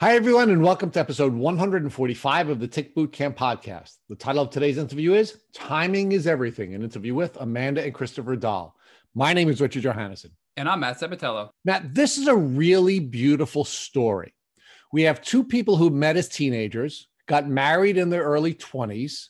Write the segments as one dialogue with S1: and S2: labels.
S1: Hi, everyone, and welcome to episode 145 of the Tick Boot Camp podcast. The title of today's interview is Timing is Everything, an interview with Amanda and Christopher Dahl. My name is Richard Johannesson.
S2: And I'm Matt Sabatello.
S1: Matt, this is a really beautiful story. We have two people who met as teenagers, got married in their early 20s,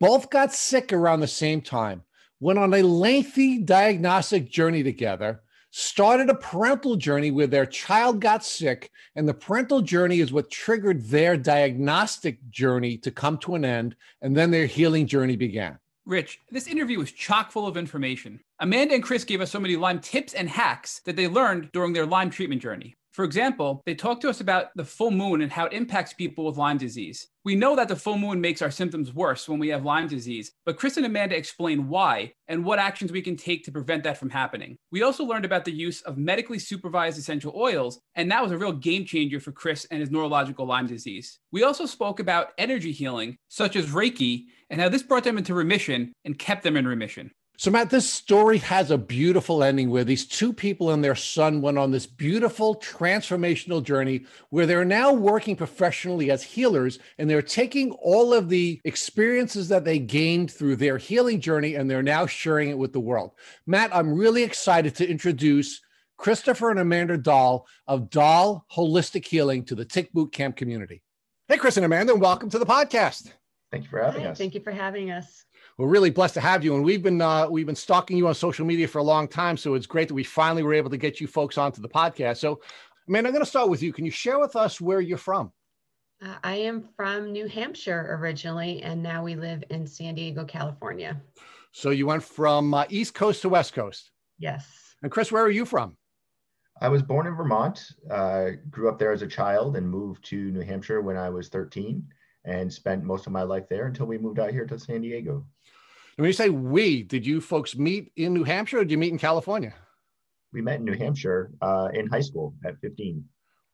S1: both got sick around the same time, went on a lengthy diagnostic journey together, started a parental journey where their child got sick, and the parental journey is what triggered their diagnostic journey to come to an end, and then their healing journey began.
S2: Rich, this interview was chock full of information. Amanda and Chris gave us so many Lyme tips and hacks that they learned during their Lyme treatment journey. For example, they talked to us about the full moon and how it impacts people with Lyme disease. We know that the full moon makes our symptoms worse when we have Lyme disease, but Chris and Amanda explain why and what actions we can take to prevent that from happening. We also learned about the use of medically supervised essential oils, and that was a real game changer for Chris and his neurological Lyme disease. We also spoke about energy healing, such as Reiki, and how this brought them into remission and kept them in remission.
S1: So, Matt, this story has a beautiful ending where these two people and their son went on this beautiful transformational journey where they're now working professionally as healers, and they're taking all of the experiences that they gained through their healing journey and they're now sharing it with the world. Matt, I'm really excited to introduce Christopher and Amanda Dahl of Dahl Holistic Healing to the Tick Boot Camp community. Hey, Chris and Amanda, and welcome to the podcast.
S3: Thank you for having us.
S4: Thank you for having us.
S1: We're really blessed to have you, and we've been stalking you on social media for a long time, so it's great that we finally were able to get you folks onto the podcast. So, Amanda, I'm going to start with you. Can you share with us where you're from?
S4: I am from New Hampshire originally, and now we live in San Diego, California.
S1: So you went from East Coast to West Coast.
S4: Yes.
S1: And Chris, where are you from?
S3: I was born in Vermont, grew up there as a child, and moved to New Hampshire when I was 13, and spent most of my life there until we moved out here to San Diego.
S1: And when you say we, did you folks meet in New Hampshire or did you meet in California?
S3: We met in New Hampshire in high school at 15.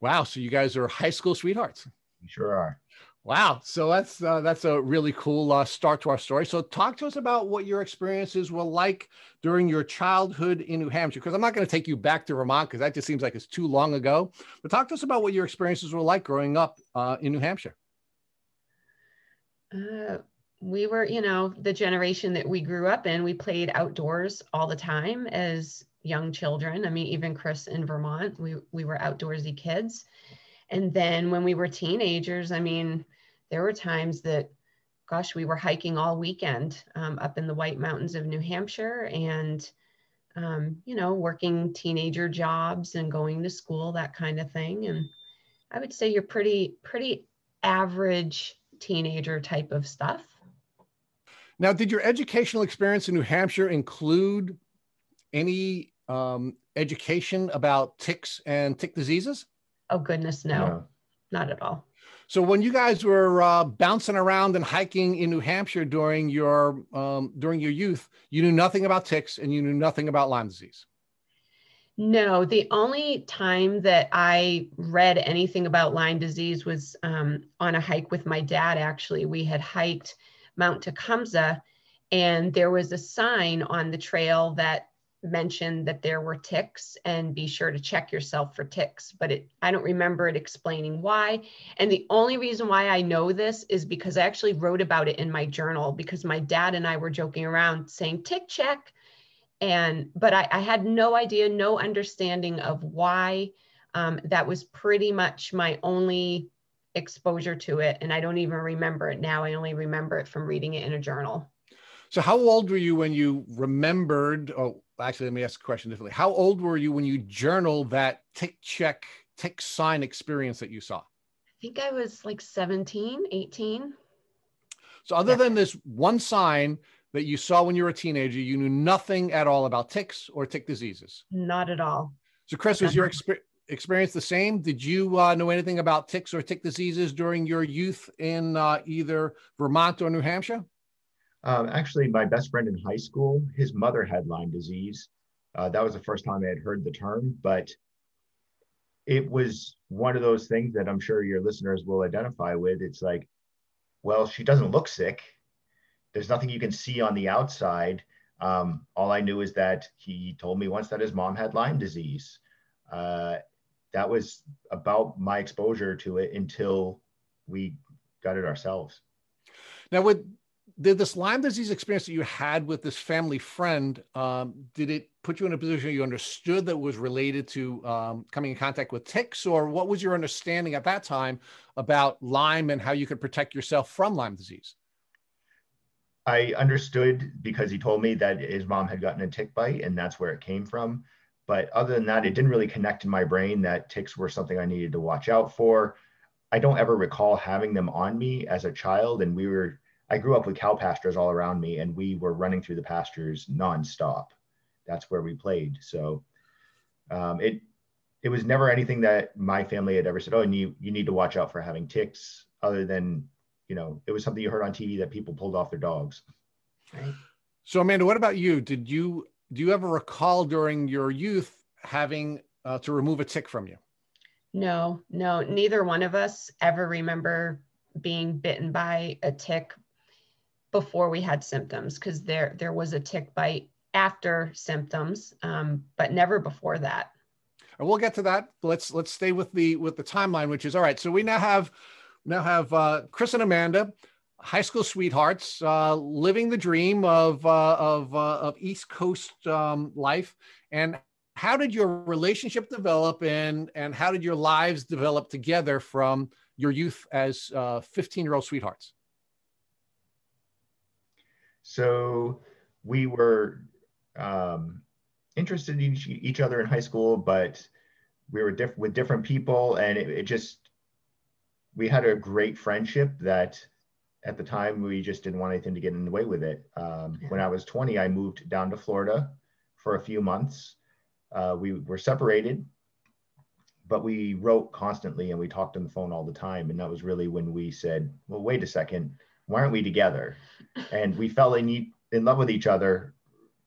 S1: Wow. So you guys are high school sweethearts.
S3: We sure are.
S1: Wow. So that's a really cool start to our story. So talk to us about what your experiences were like during your childhood in New Hampshire, because I'm not going to take you back to Vermont because that just seems like it's too long ago. But talk to us about what your experiences were like growing up in New Hampshire.
S4: We were, the generation that we grew up in, we played outdoors all the time as young children. I mean, even Chris in Vermont, we were outdoorsy kids. And then when we were teenagers, I mean, there were times that, gosh, we were hiking all weekend up in the White Mountains of New Hampshire and, working teenager jobs and going to school, that kind of thing. And I would say you're pretty average teenager type of stuff.
S1: Now, did your educational experience in New Hampshire include any education about ticks and tick diseases?
S4: Oh, goodness, no, not at all.
S1: So when you guys were bouncing around and hiking in New Hampshire during your youth, you knew nothing about ticks and you knew nothing about Lyme disease?
S4: No, the only time that I read anything about Lyme disease was on a hike with my dad, actually. We had hiked Mount Tecumseh, and there was a sign on the trail that mentioned that there were ticks and be sure to check yourself for ticks, but I don't remember it explaining why. And the only reason why I know this is because I actually wrote about it in my journal because my dad and I were joking around saying tick check. But I had no idea, no understanding of why. That was pretty much my only exposure to it. And I don't even remember it now. I only remember it from reading it in a journal.
S1: So how old were you when you remembered, actually, let me ask the question differently. How old were you when you journaled that tick sign experience that you saw?
S4: I think I was like 17, 18.
S1: So other than this one sign that you saw when you were a teenager, you knew nothing at all about ticks or tick diseases?
S4: Not at all.
S1: So Chris, was your experience the same? Did you know anything about ticks or tick diseases during your youth in either Vermont or New Hampshire?
S3: Actually, my best friend in high school, his mother had Lyme disease. That was the first time I had heard the term, but it was one of those things that I'm sure your listeners will identify with. It's like, well, she doesn't look sick. There's nothing you can see on the outside. All I knew is that he told me once that his mom had Lyme disease. that was about my exposure to it until we got it ourselves.
S1: Now, did this Lyme disease experience that you had with this family friend, did it put you in a position you understood that was related to coming in contact with ticks, or what was your understanding at that time about Lyme and how you could protect yourself from Lyme disease?
S3: I understood because he told me that his mom had gotten a tick bite and that's where it came from. But other than that, it didn't really connect in my brain that ticks were something I needed to watch out for. I don't ever recall having them on me as a child. And I grew up with cow pastures all around me, and we were running through the pastures nonstop. That's where we played. So it was never anything that my family had ever said, oh, and you need to watch out for having ticks, other than, it was something you heard on TV that people pulled off their dogs.
S4: Right.
S1: So Amanda, what about you? Do you ever recall during your youth having to remove a tick from you?
S4: No, neither one of us ever remember being bitten by a tick before we had symptoms, because there was a tick bite after symptoms, but never before that.
S1: And we'll get to that. Let's stay with the timeline, which is all right. So we now have Chris and Amanda, high school sweethearts, living the dream of East Coast life. And how did your relationship develop, and how did your lives develop together from your youth as 15-year-old sweethearts?
S3: So we were interested in each other in high school, but we were with different people, and we had a great friendship that at the time we just didn't want anything to get in the way with it. When I was 20, I moved down to Florida for a few months. We were separated, but we wrote constantly and we talked on the phone all the time. And that was really when we said, well, wait a second, why aren't we together? And we fell in love with each other,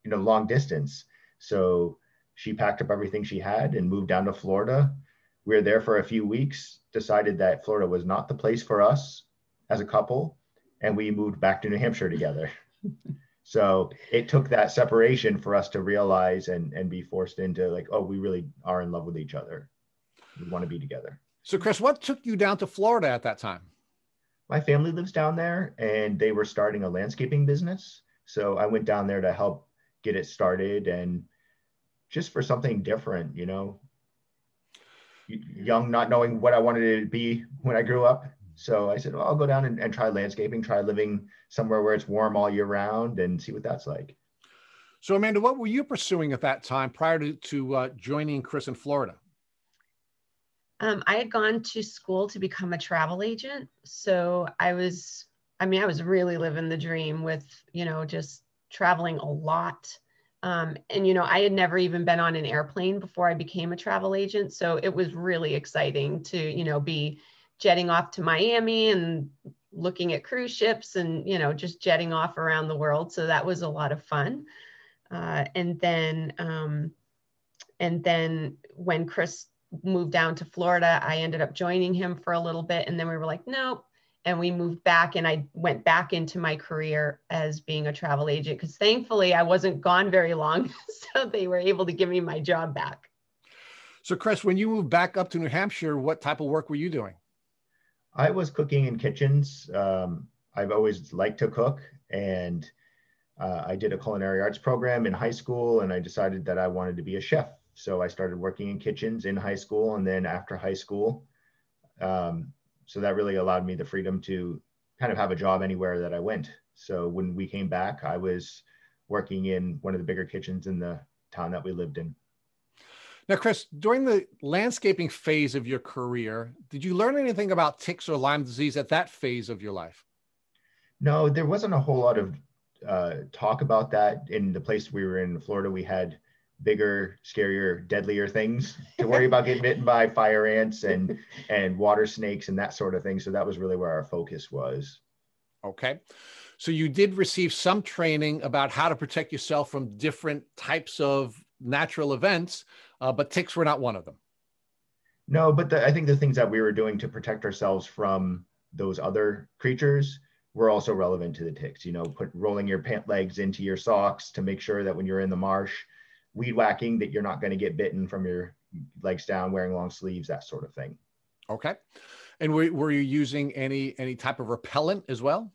S3: long distance. So she packed up everything she had and moved down to Florida. We were there for a few weeks, decided that Florida was not the place for us as a couple, and we moved back to New Hampshire together. So it took that separation for us to realize and be forced into like, oh, we really are in love with each other. We want to be together.
S1: So Chris, what took you down to Florida at that time?
S3: My family lives down there, and they were starting a landscaping business. So I went down there to help get it started, and just for something different, young, not knowing what I wanted to be when I grew up. So I said, well, I'll go down and try landscaping, try living somewhere where it's warm all year round and see what that's like.
S1: So Amanda, what were you pursuing at that time prior to joining Chris in Florida?
S4: I had gone to school to become a travel agent. So I was really living the dream with, just traveling a lot. And, I had never even been on an airplane before I became a travel agent. So it was really exciting to, be jetting off to Miami and looking at cruise ships and, just jetting off around the world. So that was a lot of fun. And then when Chris moved down to Florida, I ended up joining him for a little bit. And then we were like, nope. And we moved back, and I went back into my career as being a travel agent, because thankfully I wasn't gone very long. So they were able to give me my job back.
S1: So Chris, when you moved back up to New Hampshire, what type of work were you doing?
S3: I was cooking in kitchens. I've always liked to cook, and I did a culinary arts program in high school, and I decided that I wanted to be a chef. So I started working in kitchens in high school and then after high school. So that really allowed me the freedom to kind of have a job anywhere that I went. So when we came back, I was working in one of the bigger kitchens in the town that we lived in.
S1: Now, Chris, during the landscaping phase of your career, did you learn anything about ticks or Lyme disease at that phase of your life?
S3: No, there wasn't a whole lot of talk about that. In the place we were in Florida, we had bigger, scarier, deadlier things to worry about, getting bitten by fire ants and water snakes and that sort of thing. So that was really where our focus was.
S1: Okay. So you did receive some training about how to protect yourself from different types of natural events, but ticks were not one of them.
S3: No, but I think the things that we were doing to protect ourselves from those other creatures were also relevant to the ticks. Rolling your pant legs into your socks to make sure that when you're in the marsh, weed whacking, that you're not going to get bitten from your legs down, wearing long sleeves, that sort of thing.
S1: Okay. And were you using any type of repellent as well?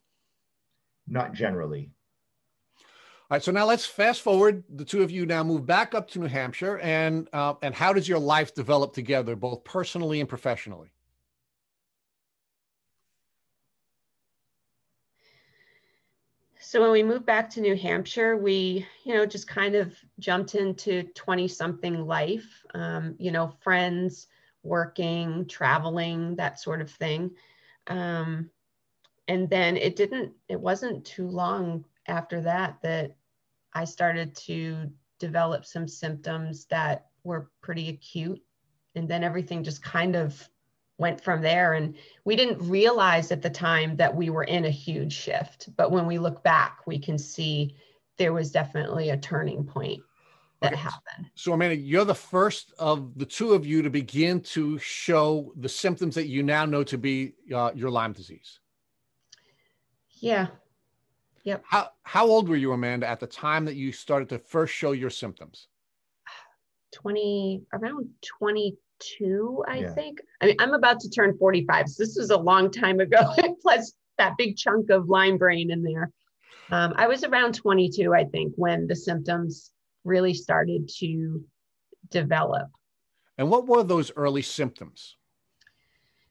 S3: Not generally.
S1: All right, so now let's fast forward. The two of you now move back up to New Hampshire, and how does your life develop together, both personally and professionally?
S4: So when we moved back to New Hampshire, we, just kind of jumped into 20-something life, friends, working, traveling, that sort of thing. And then it wasn't too long after that I started to develop some symptoms that were pretty acute. And then everything just kind of went from there. And we didn't realize at the time that we were in a huge shift. But when we look back, we can see there was definitely a turning point that happened.
S1: So Amanda, you're the first of the two of you to begin to show the symptoms that you now know to be your Lyme disease.
S4: Yeah. Yep.
S1: How old were you, Amanda, at the time that you started to first show your symptoms?
S4: Around 22, I think. I mean, I'm about to turn 45. So this was a long time ago. Plus that big chunk of Lyme brain in there. I was around 22, I think, when the symptoms really started to develop.
S1: And what were those early symptoms?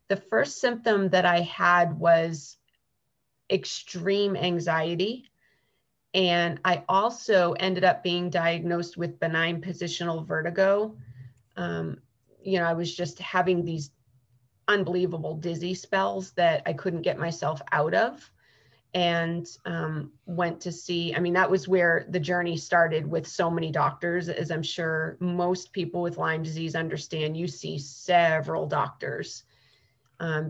S4: The first symptom that I had was extreme anxiety. And I also ended up being diagnosed with benign positional vertigo. I was just having these unbelievable dizzy spells that I couldn't get myself out of, and went to see, that was where the journey started with so many doctors. As I'm sure most people with Lyme disease understand, you see several doctors.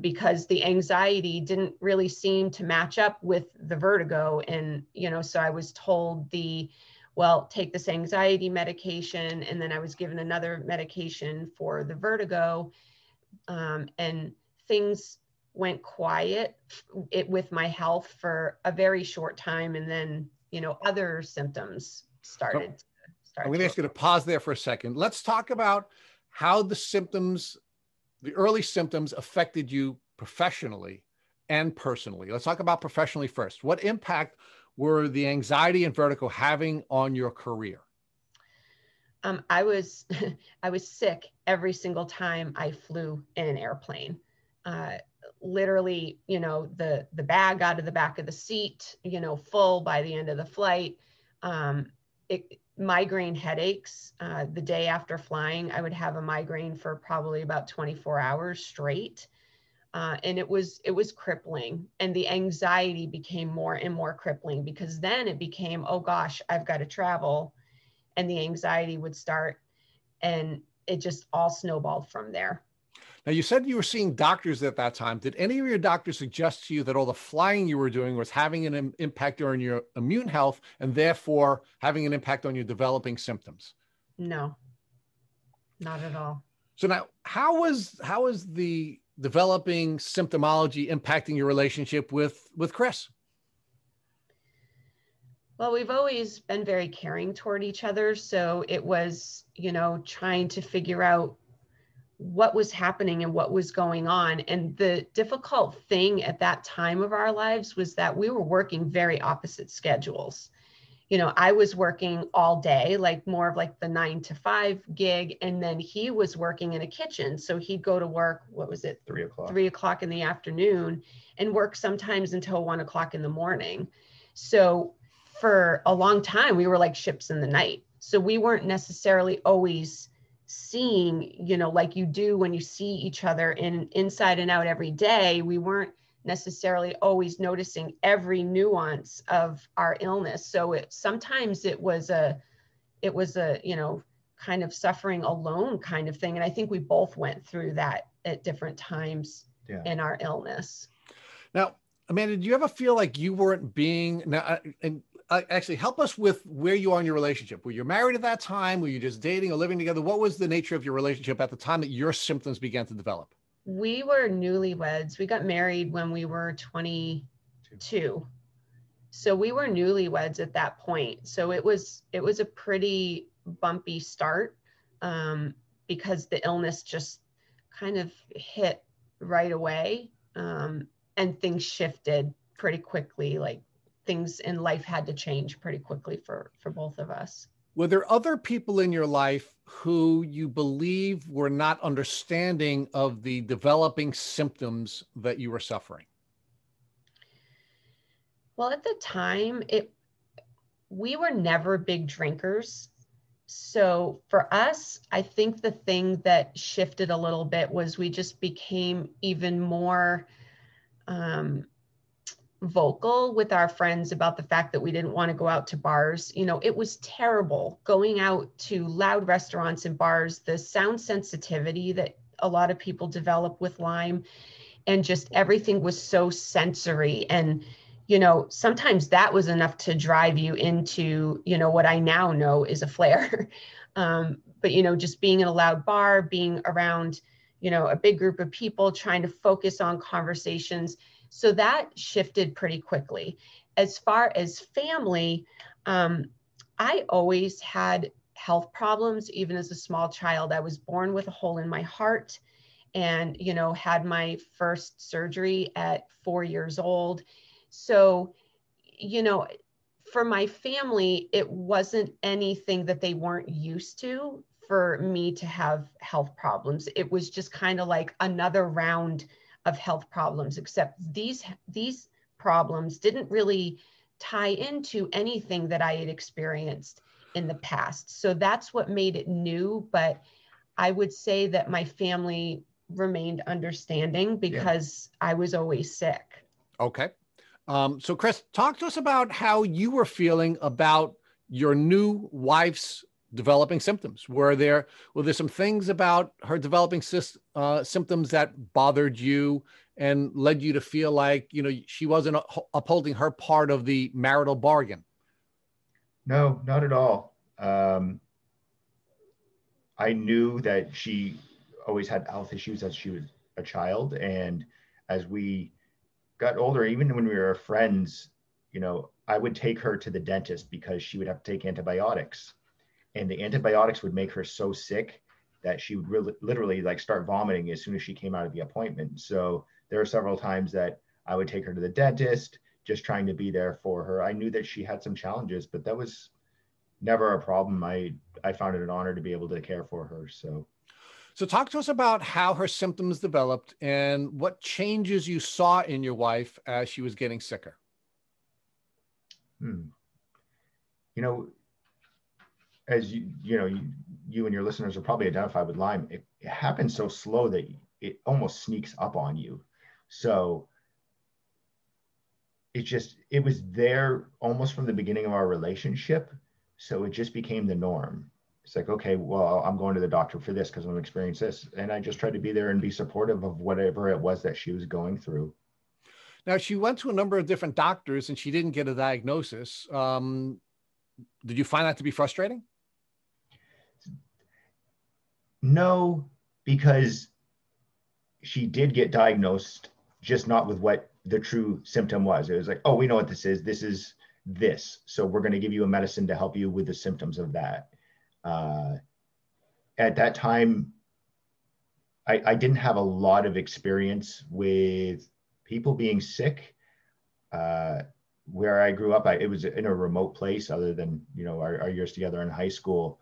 S4: Because the anxiety didn't really seem to match up with the vertigo. And, so I was told take this anxiety medication. And then I was given another medication for the vertigo. And things went quiet with my health for a very short time. And then, other symptoms started.
S1: I'm going to ask you to pause there for a second. Let's talk about how the early symptoms affected you professionally and personally. Let's talk about professionally first. What impact were the anxiety and vertigo having on your career?
S4: I was sick every single time I flew in an airplane. Literally, the bag out of the back of the seat, full by the end of the flight. Migraine headaches. The day after flying, I would have a migraine for probably about 24 hours straight. And it was crippling. And the anxiety became more and more crippling, because then it became, oh gosh, I've got to travel. And the anxiety would start, and it just all snowballed from there.
S1: Now, you said you were seeing doctors at that time. Did any of your doctors suggest to you that all the flying you were doing was having an impact on your immune health and therefore having an impact on your developing symptoms?
S4: No, not at all.
S1: So now, how was the developing symptomology impacting your relationship with Chris?
S4: Well, we've always been very caring toward each other. So it was, trying to figure out what was happening and what was going on. And the difficult thing at that time of our lives was that we were working very opposite schedules. I was working all day, like more of like the 9 to 5 gig. And then he was working in a kitchen. So he'd go to work, 3 o'clock in the afternoon, and work sometimes until 1 o'clock in the morning. So for a long time, we were like ships in the night. So we weren't necessarily always seeing, like you do when you see each other inside and out every day. We weren't necessarily always noticing every nuance of our illness. So sometimes it was a kind of suffering alone kind of thing. And I think we both went through that at different times in our illness.
S1: Now, Amanda, do you ever feel like you weren't being actually help us with where you are in your relationship? Were you married at that time? Were you just dating or living together? What was the nature of your relationship at the time that your symptoms began to develop?
S4: We were newlyweds. We got married when we were 22. So we were newlyweds at that point. So it was a pretty bumpy start. because the illness just kind of hit right away. And things shifted pretty quickly. Like things in life had to change pretty quickly for both of us.
S1: Were there other people in your life who you believe were not understanding of the developing symptoms that you were suffering?
S4: Well, at the time, we were never big drinkers. So for us, I think the thing that shifted a little bit was we just became even more vocal with our friends about the fact that we didn't want to go out to bars. You know, it was terrible going out to loud restaurants and bars, the sound sensitivity that a lot of people develop with Lyme, and just everything was so sensory. And, you know, sometimes that was enough to drive you into, you know, what I now know is a flare. But, you know, just being in a loud bar, being around, you know, a big group of people, trying to focus on conversations. So that shifted pretty quickly. As far as family, I always had health problems, even as a small child. I was born with a hole in my heart and, you know, had my first surgery at 4 years old. So, you know, for my family, it wasn't anything that they weren't used to for me to have health problems. It was just kind of like another round of health problems, except these problems didn't really tie into anything that I had experienced in the past. So that's what made it new. But I would say that my family remained understanding because I was always sick.
S1: Okay. So Chris, talk to us about how you were feeling about your new wife's developing symptoms. Were there some things about her developing symptoms that bothered you and led you to feel like, you know, she wasn't upholding her part of the marital bargain?
S3: No, not at all. I knew that she always had health issues as she was a child. And as we got older, even when we were friends, you know, I would take her to the dentist because she would have to take antibiotics. And the antibiotics would make her so sick that she would literally like start vomiting as soon as she came out of the appointment. So there were several times that I would take her to the dentist, just trying to be there for her. I knew that she had some challenges, but that was never a problem. I found it an honor to be able to care for her. So
S1: talk to us about how her symptoms developed and what changes you saw in your wife as she was getting sicker.
S3: You know, as you and your listeners are probably identified with Lyme, it happens so slow that it almost sneaks up on you. So it was there almost from the beginning of our relationship. So it just became the norm. It's like, okay, well, I'm going to the doctor for this because I'm experiencing this. And I just tried to be there and be supportive of whatever it was that she was going through.
S1: Now, she went to a number of different doctors and she didn't get a diagnosis. Did you find that to be frustrating?
S3: No, because she did get diagnosed, just not with what the true symptom was. It was like, oh, we know what this is. This is this. So we're going to give you a medicine to help you with the symptoms of that. At that time, I didn't have a lot of experience with people being sick. Where I grew up, it was in a remote place other than, you know, our years together in high school.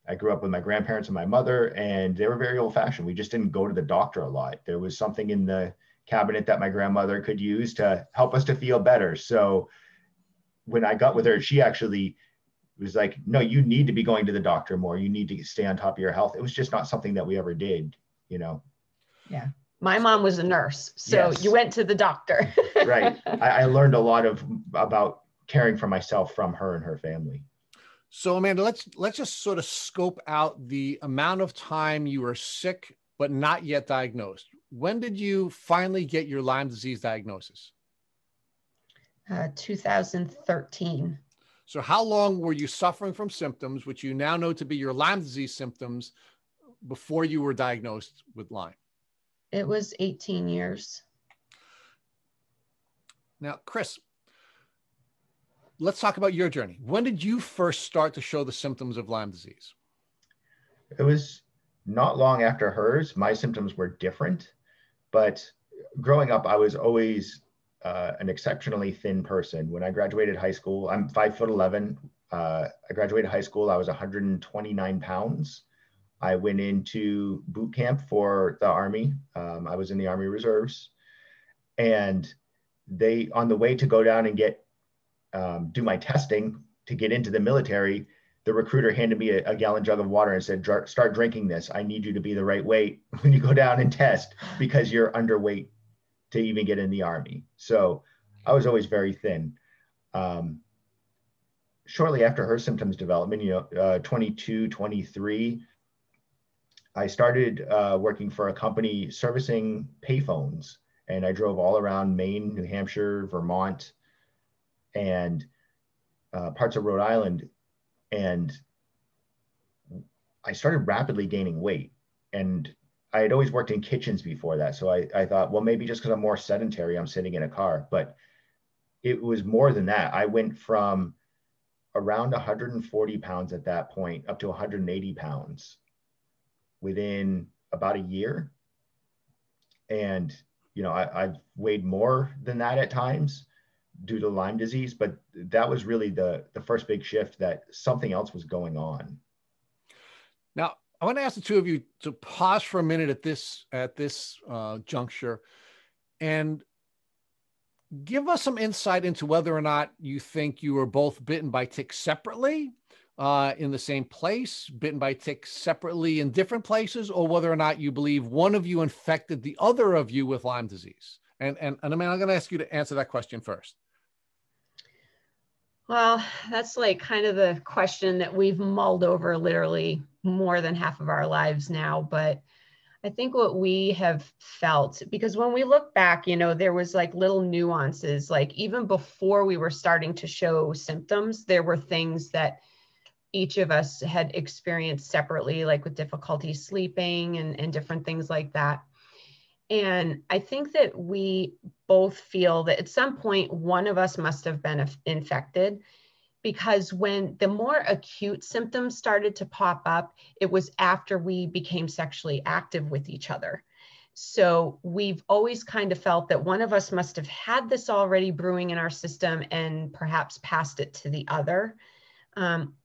S3: I grew up with my grandparents and my mother, and they were very old fashioned. We just didn't go to the doctor a lot. There was something in the cabinet that my grandmother could use to help us to feel better. So when I got with her, she actually was like, no, you need to be going to the doctor more. You need to stay on top of your health. It was just not something that we ever did, you know?
S4: Yeah. My mom was a nurse, so
S3: Yes.
S4: You went to the doctor.
S3: Right. I learned a lot about caring for myself from her and her family.
S1: So Amanda, let's just sort of scope out the amount of time you were sick, but not yet diagnosed. When did you finally get your Lyme disease diagnosis?
S4: 2013.
S1: So how long were you suffering from symptoms, which you now know to be your Lyme disease symptoms, before you were diagnosed with Lyme?
S4: It was 18 years.
S1: Now, Chris, let's talk about your journey. When did you first start to show the symptoms of Lyme disease?
S3: It was not long after hers. My symptoms were different, but growing up, I was always an exceptionally thin person. When I graduated high school, I'm 5'11". I graduated high school, I was 129 pounds. I went into boot camp for the Army. I was in the Army Reserves. And on the way to go down and do my testing to get into the military, the recruiter handed me a gallon jug of water and said, start drinking this. I need you to be the right weight when you go down and test because you're underweight to even get in the Army. So I was always very thin. Shortly after her symptoms development, 22, 23, I started working for a company servicing payphones. And I drove all around Maine, New Hampshire, Vermont, and parts of Rhode Island. And I started rapidly gaining weight. And I had always worked in kitchens before that. So I thought, well, maybe just because I'm more sedentary, I'm sitting in a car. But it was more than that. I went from around 140 pounds at that point up to 180 pounds within about a year. And, I've weighed more than that at times due to Lyme disease, but that was really the first big shift that something else was going on.
S1: Now, I want to ask the two of you to pause for a minute at this juncture and give us some insight into whether or not you think you were both bitten by ticks separately in the same place, bitten by ticks separately in different places, or whether or not you believe one of you infected the other of you with Lyme disease. And I mean, I'm going to ask you to answer that question first.
S4: Well, that's like kind of the question that we've mulled over literally more than half of our lives now. But I think what we have felt, because when we look back, there was like little nuances, like even before we were starting to show symptoms, there were things that each of us had experienced separately, like with difficulty sleeping and different things like that. And I think that we both feel that at some point, one of us must have been infected, because when the more acute symptoms started to pop up, it was after we became sexually active with each other. So we've always kind of felt that one of us must have had this already brewing in our system and perhaps passed it to the other.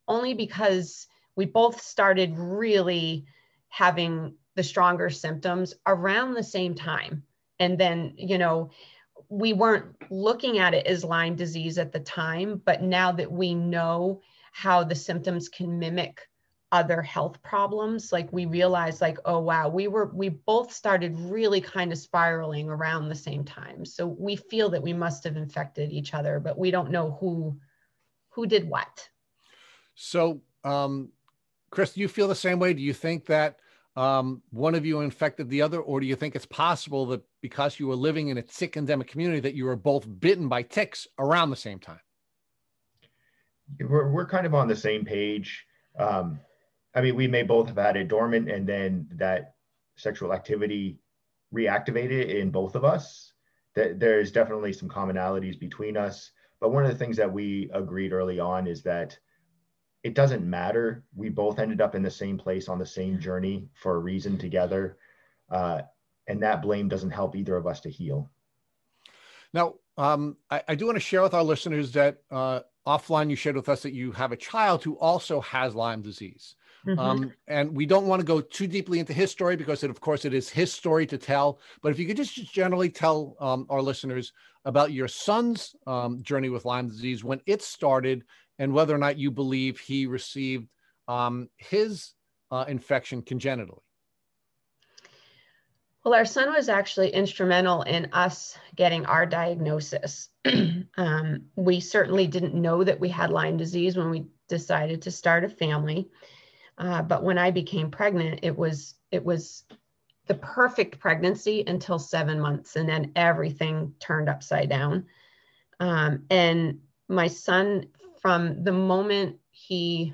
S4: Only because we both started really having the stronger symptoms around the same time. And then, we weren't looking at it as Lyme disease at the time, but now that we know how the symptoms can mimic other health problems, like we realized like, oh, wow, we both started really kind of spiraling around the same time. So we feel that we must have infected each other, but we don't know who did what.
S1: So, Chris, do you feel the same way? Do you think that one of you infected the other, or do you think it's possible that because you were living in a tick endemic community that you were both bitten by ticks around the same time?
S3: We're kind of on the same page. I mean, we may both have had it dormant and then that sexual activity reactivated in both of us. There's definitely some commonalities between us. But one of the things that we agreed early on is that it doesn't matter. We both ended up in the same place on the same journey for a reason together. And that blame doesn't help either of us to heal.
S1: Now, I do want to share with our listeners that offline you shared with us that you have a child who also has Lyme disease. Mm-hmm. And we don't want to go too deeply into his story because of course it is his story to tell. But if you could just generally tell our listeners about your son's journey with Lyme disease, when it started, and whether or not you believe he received his infection congenitally.
S4: Well, our son was actually instrumental in us getting our diagnosis. We certainly didn't know that we had Lyme disease when we decided to start a family. But when I became pregnant, it was the perfect pregnancy until 7 months. And then everything turned upside down. And my son, from the moment he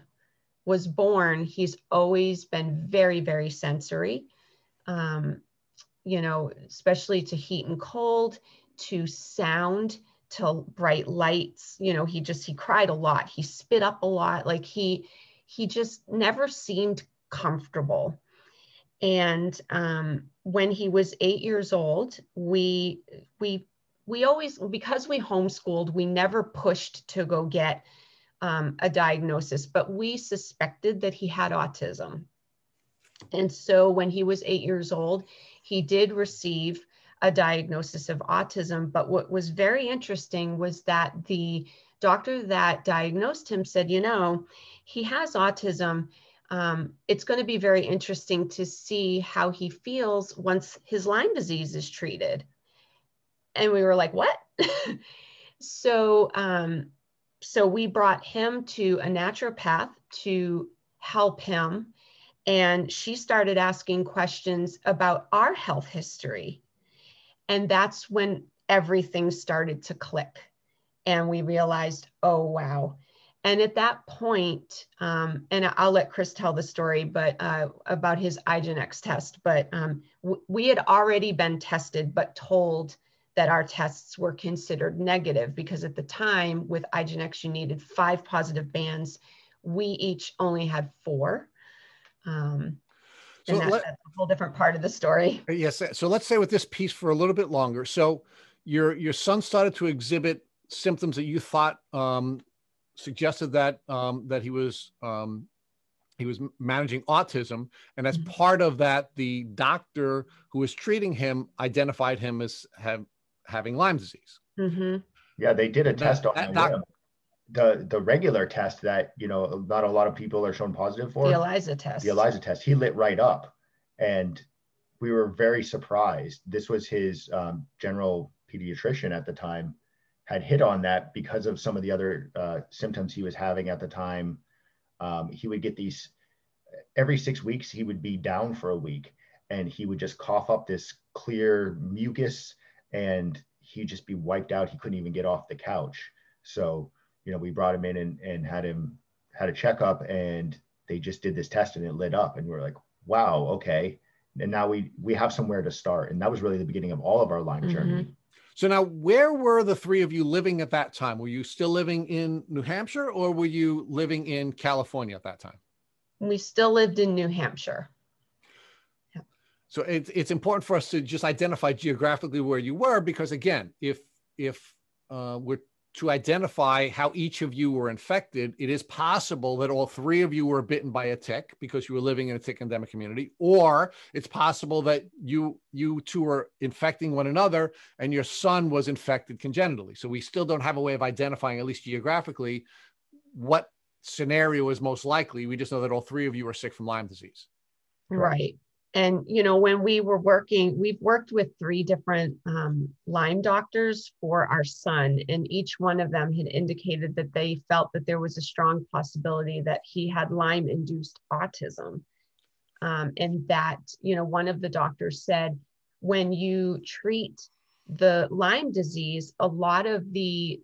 S4: was born, he's always been very, very sensory, especially to heat and cold, to sound, to bright lights. He cried a lot. He spit up a lot. Like he just never seemed comfortable. And when he was 8 years old, we always, because we homeschooled, we never pushed to go get a diagnosis, but we suspected that he had autism. And so when he was 8 years old, he did receive a diagnosis of autism. But what was very interesting was that the doctor that diagnosed him said, you know, he has autism. It's going to be very interesting to see how he feels once his Lyme disease is treated. And we were like, what? So we brought him to a naturopath to help him. And she started asking questions about our health history. And that's when everything started to click. And we realized, oh, wow. And at that point, and I'll let Chris tell the story, but about his IGeneX test, but we had already been tested, but told that our tests were considered negative, because at the time with IGeneX, you needed 5 positive bands. We each only had 4. And that's a whole different part of the story.
S1: Yes. So let's stay with this piece for a little bit longer. So your son started to exhibit symptoms that you thought suggested that that he was managing autism, and as part of that, the doctor who was treating him identified him as having Lyme disease.
S4: Mm-hmm.
S3: Yeah, they did a test on him. The regular test that, you know, not a lot of people are shown positive for.
S4: The ELISA test.
S3: The ELISA test. He lit right up, and we were very surprised. This was his general pediatrician at the time had hit on that because of some of the other symptoms he was having at the time. He would get these every 6 weeks. He would be down for a week, and he would just cough up this clear mucus, and he'd just be wiped out. He couldn't even get off the couch. So, you know, we brought him in and had a checkup, and they just did this test and it lit up, and we were like, wow, okay. And now we have somewhere to start. And that was really the beginning of all of our Lyme journey.
S1: So now, where were the 3 of you living at that time? Were you still living in New Hampshire, or were you living in California at that time? We
S4: still lived in New Hampshire.
S1: Yeah. So it's important for us to just identify geographically where you were, because again, if we're to identify how each of you were infected, it is possible that all 3 of you were bitten by a tick because you were living in a tick endemic community, or it's possible that you 2 were infecting one another and your son was infected congenitally. So we still don't have a way of identifying, at least geographically, what scenario is most likely. We just know that all 3 of you are sick from Lyme disease.
S4: Right. And, you know, when we were working, we've worked with 3 different Lyme doctors for our son, and each one of them had indicated that they felt that there was a strong possibility that he had Lyme-induced autism. And that, you know, one of the doctors said, when you treat the Lyme disease, a lot of the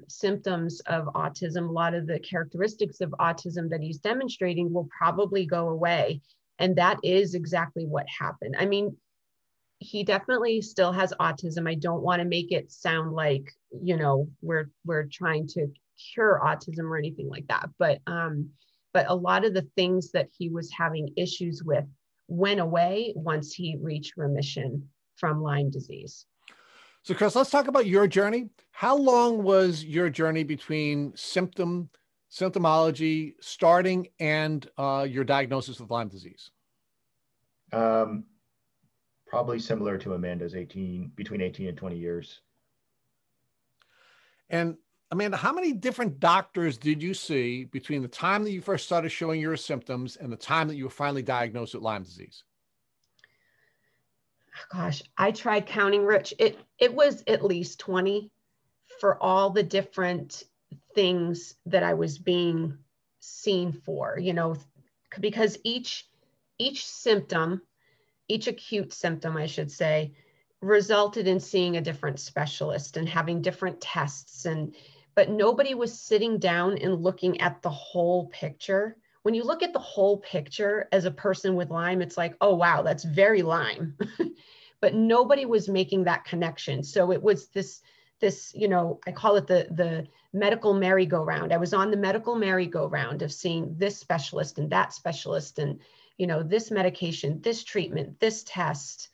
S4: symptoms of autism, a lot of the characteristics of autism that he's demonstrating will probably go away. And that is exactly what happened. I mean, he definitely still has autism. I don't want to make it sound like, you know, we're trying to cure autism or anything like that. But a lot of the things that he was having issues with went away once he reached remission from Lyme disease.
S1: So Chris, let's talk about your journey. How long was your journey between symptomology starting and your diagnosis with Lyme disease?
S3: Probably similar to Amanda's, between 18 and 20 years.
S1: And Amanda, how many different doctors did you see between the time that you first started showing your symptoms and the time that you were finally diagnosed with Lyme disease?
S4: Gosh, I tried counting, Rich. It was at least 20 for all the different things that I was being seen for, you know, because each symptom, each acute symptom, I should say, resulted in seeing a different specialist and having different tests. But nobody was sitting down and looking at the whole picture. When you look at the whole picture as a person with Lyme, it's like, oh, wow, that's very Lyme. But nobody was making that connection. So it was this I call it the medical merry-go-round. I was on the medical merry-go-round of seeing this specialist and that specialist and, this medication, this treatment, this test.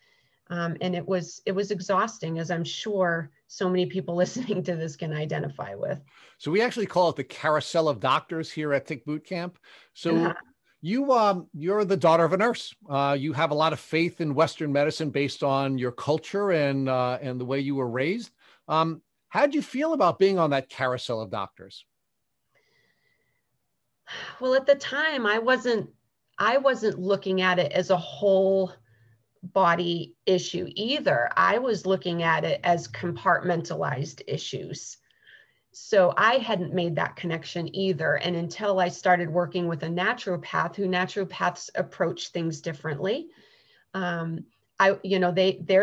S4: And it was exhausting, as I'm sure so many people listening to this can identify with.
S1: So we actually call it the carousel of doctors here at Tick Boot Camp. So you're the daughter of a nurse. You have a lot of faith in Western medicine based on your culture and the way you were raised. How did you feel about being on that carousel of doctors?
S4: Well, at the time, I wasn't looking at it as a whole body issue either. I was looking at it as compartmentalized issues. So I hadn't made that connection either. And until I started working with a naturopath, who naturopaths approach things differently. They're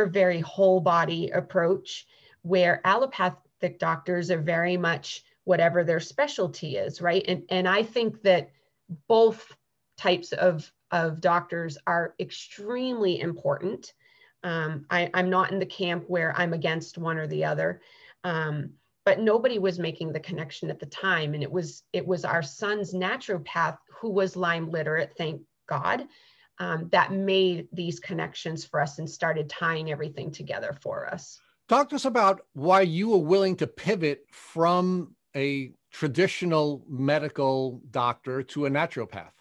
S4: very whole body approach, where allopathic doctors are very much whatever their specialty is, right? And I think that both types of doctors are extremely important. I'm not in the camp where I'm against one or the other, but nobody was making the connection at the time. And it was our son's naturopath, who was Lyme literate, thank God, that made these connections for us and started tying everything together for us.
S1: Talk to us about why you were willing to pivot from a traditional medical doctor to a naturopath.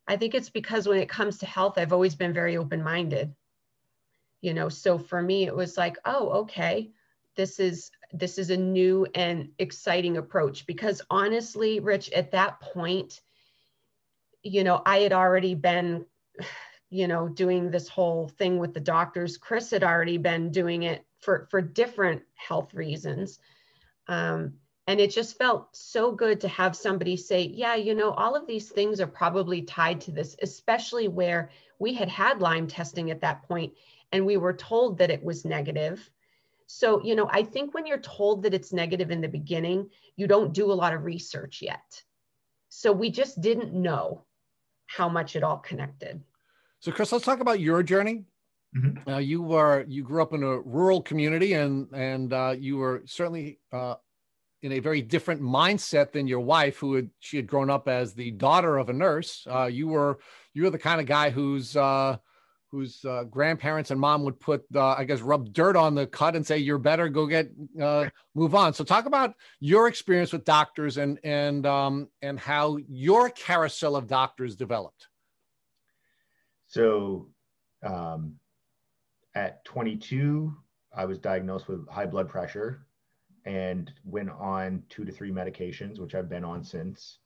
S4: I think it's because when it comes to health, I've always been very open-minded. So for me, it was like, oh, okay, this is a new and exciting approach. Because honestly, Rich, at that point, I had already been, doing this whole thing with the doctors. Chris had already been doing it for different health reasons. And it just felt so good to have somebody say, yeah, all of these things are probably tied to this, especially where we had Lyme testing at that point and we were told that it was negative. So, I think when you're told that it's negative in the beginning, you don't do a lot of research yet. So we just didn't know how much it all connected.
S1: So Chris, let's talk about your journey.
S3: Mm-hmm.
S1: You grew up in a rural community and you were certainly in a very different mindset than your wife, she had grown up as the daughter of a nurse. You were the kind of guy whose grandparents and mom would put, rub dirt on the cut and say, "You're better, go move on." So talk about your experience with doctors and how your carousel of doctors developed.
S3: So at 22, I was diagnosed with high blood pressure and went on 2 to 3 medications, which I've been on since,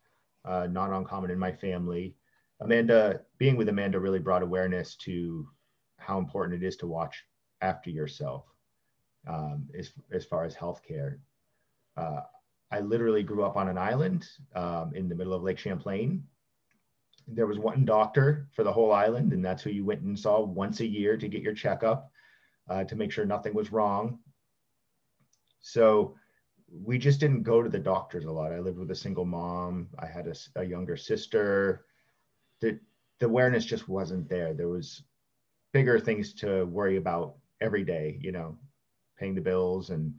S3: not uncommon in my family. Being with Amanda really brought awareness to how important it is to watch after yourself as far as healthcare. I literally grew up on an island in the middle of Lake Champlain. There was one doctor for the whole island, and that's who you went and saw once a year to get your checkup, to make sure nothing was wrong. So we just didn't go to the doctors a lot. I lived with a single mom. I had a younger sister. The awareness just wasn't there. There was bigger things to worry about every day, paying the bills and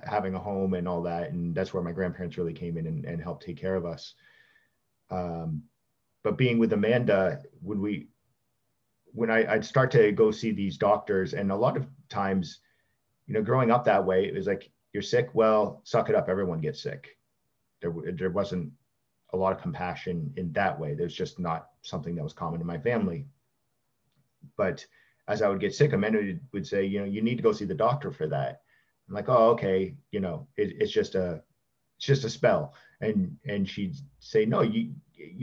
S3: having a home and all that. And that's where my grandparents really came in and helped take care of us. But being with Amanda, when I'd start to go see these doctors, and a lot of times, growing up that way, it was like, you're sick, well, suck it up, everyone gets sick. There wasn't a lot of compassion in that way. There's just not something that was common in my family. But as I would get sick, Amanda would say, you need to go see the doctor for that. I'm like, oh, okay, it's just a spell. And she'd say, no, you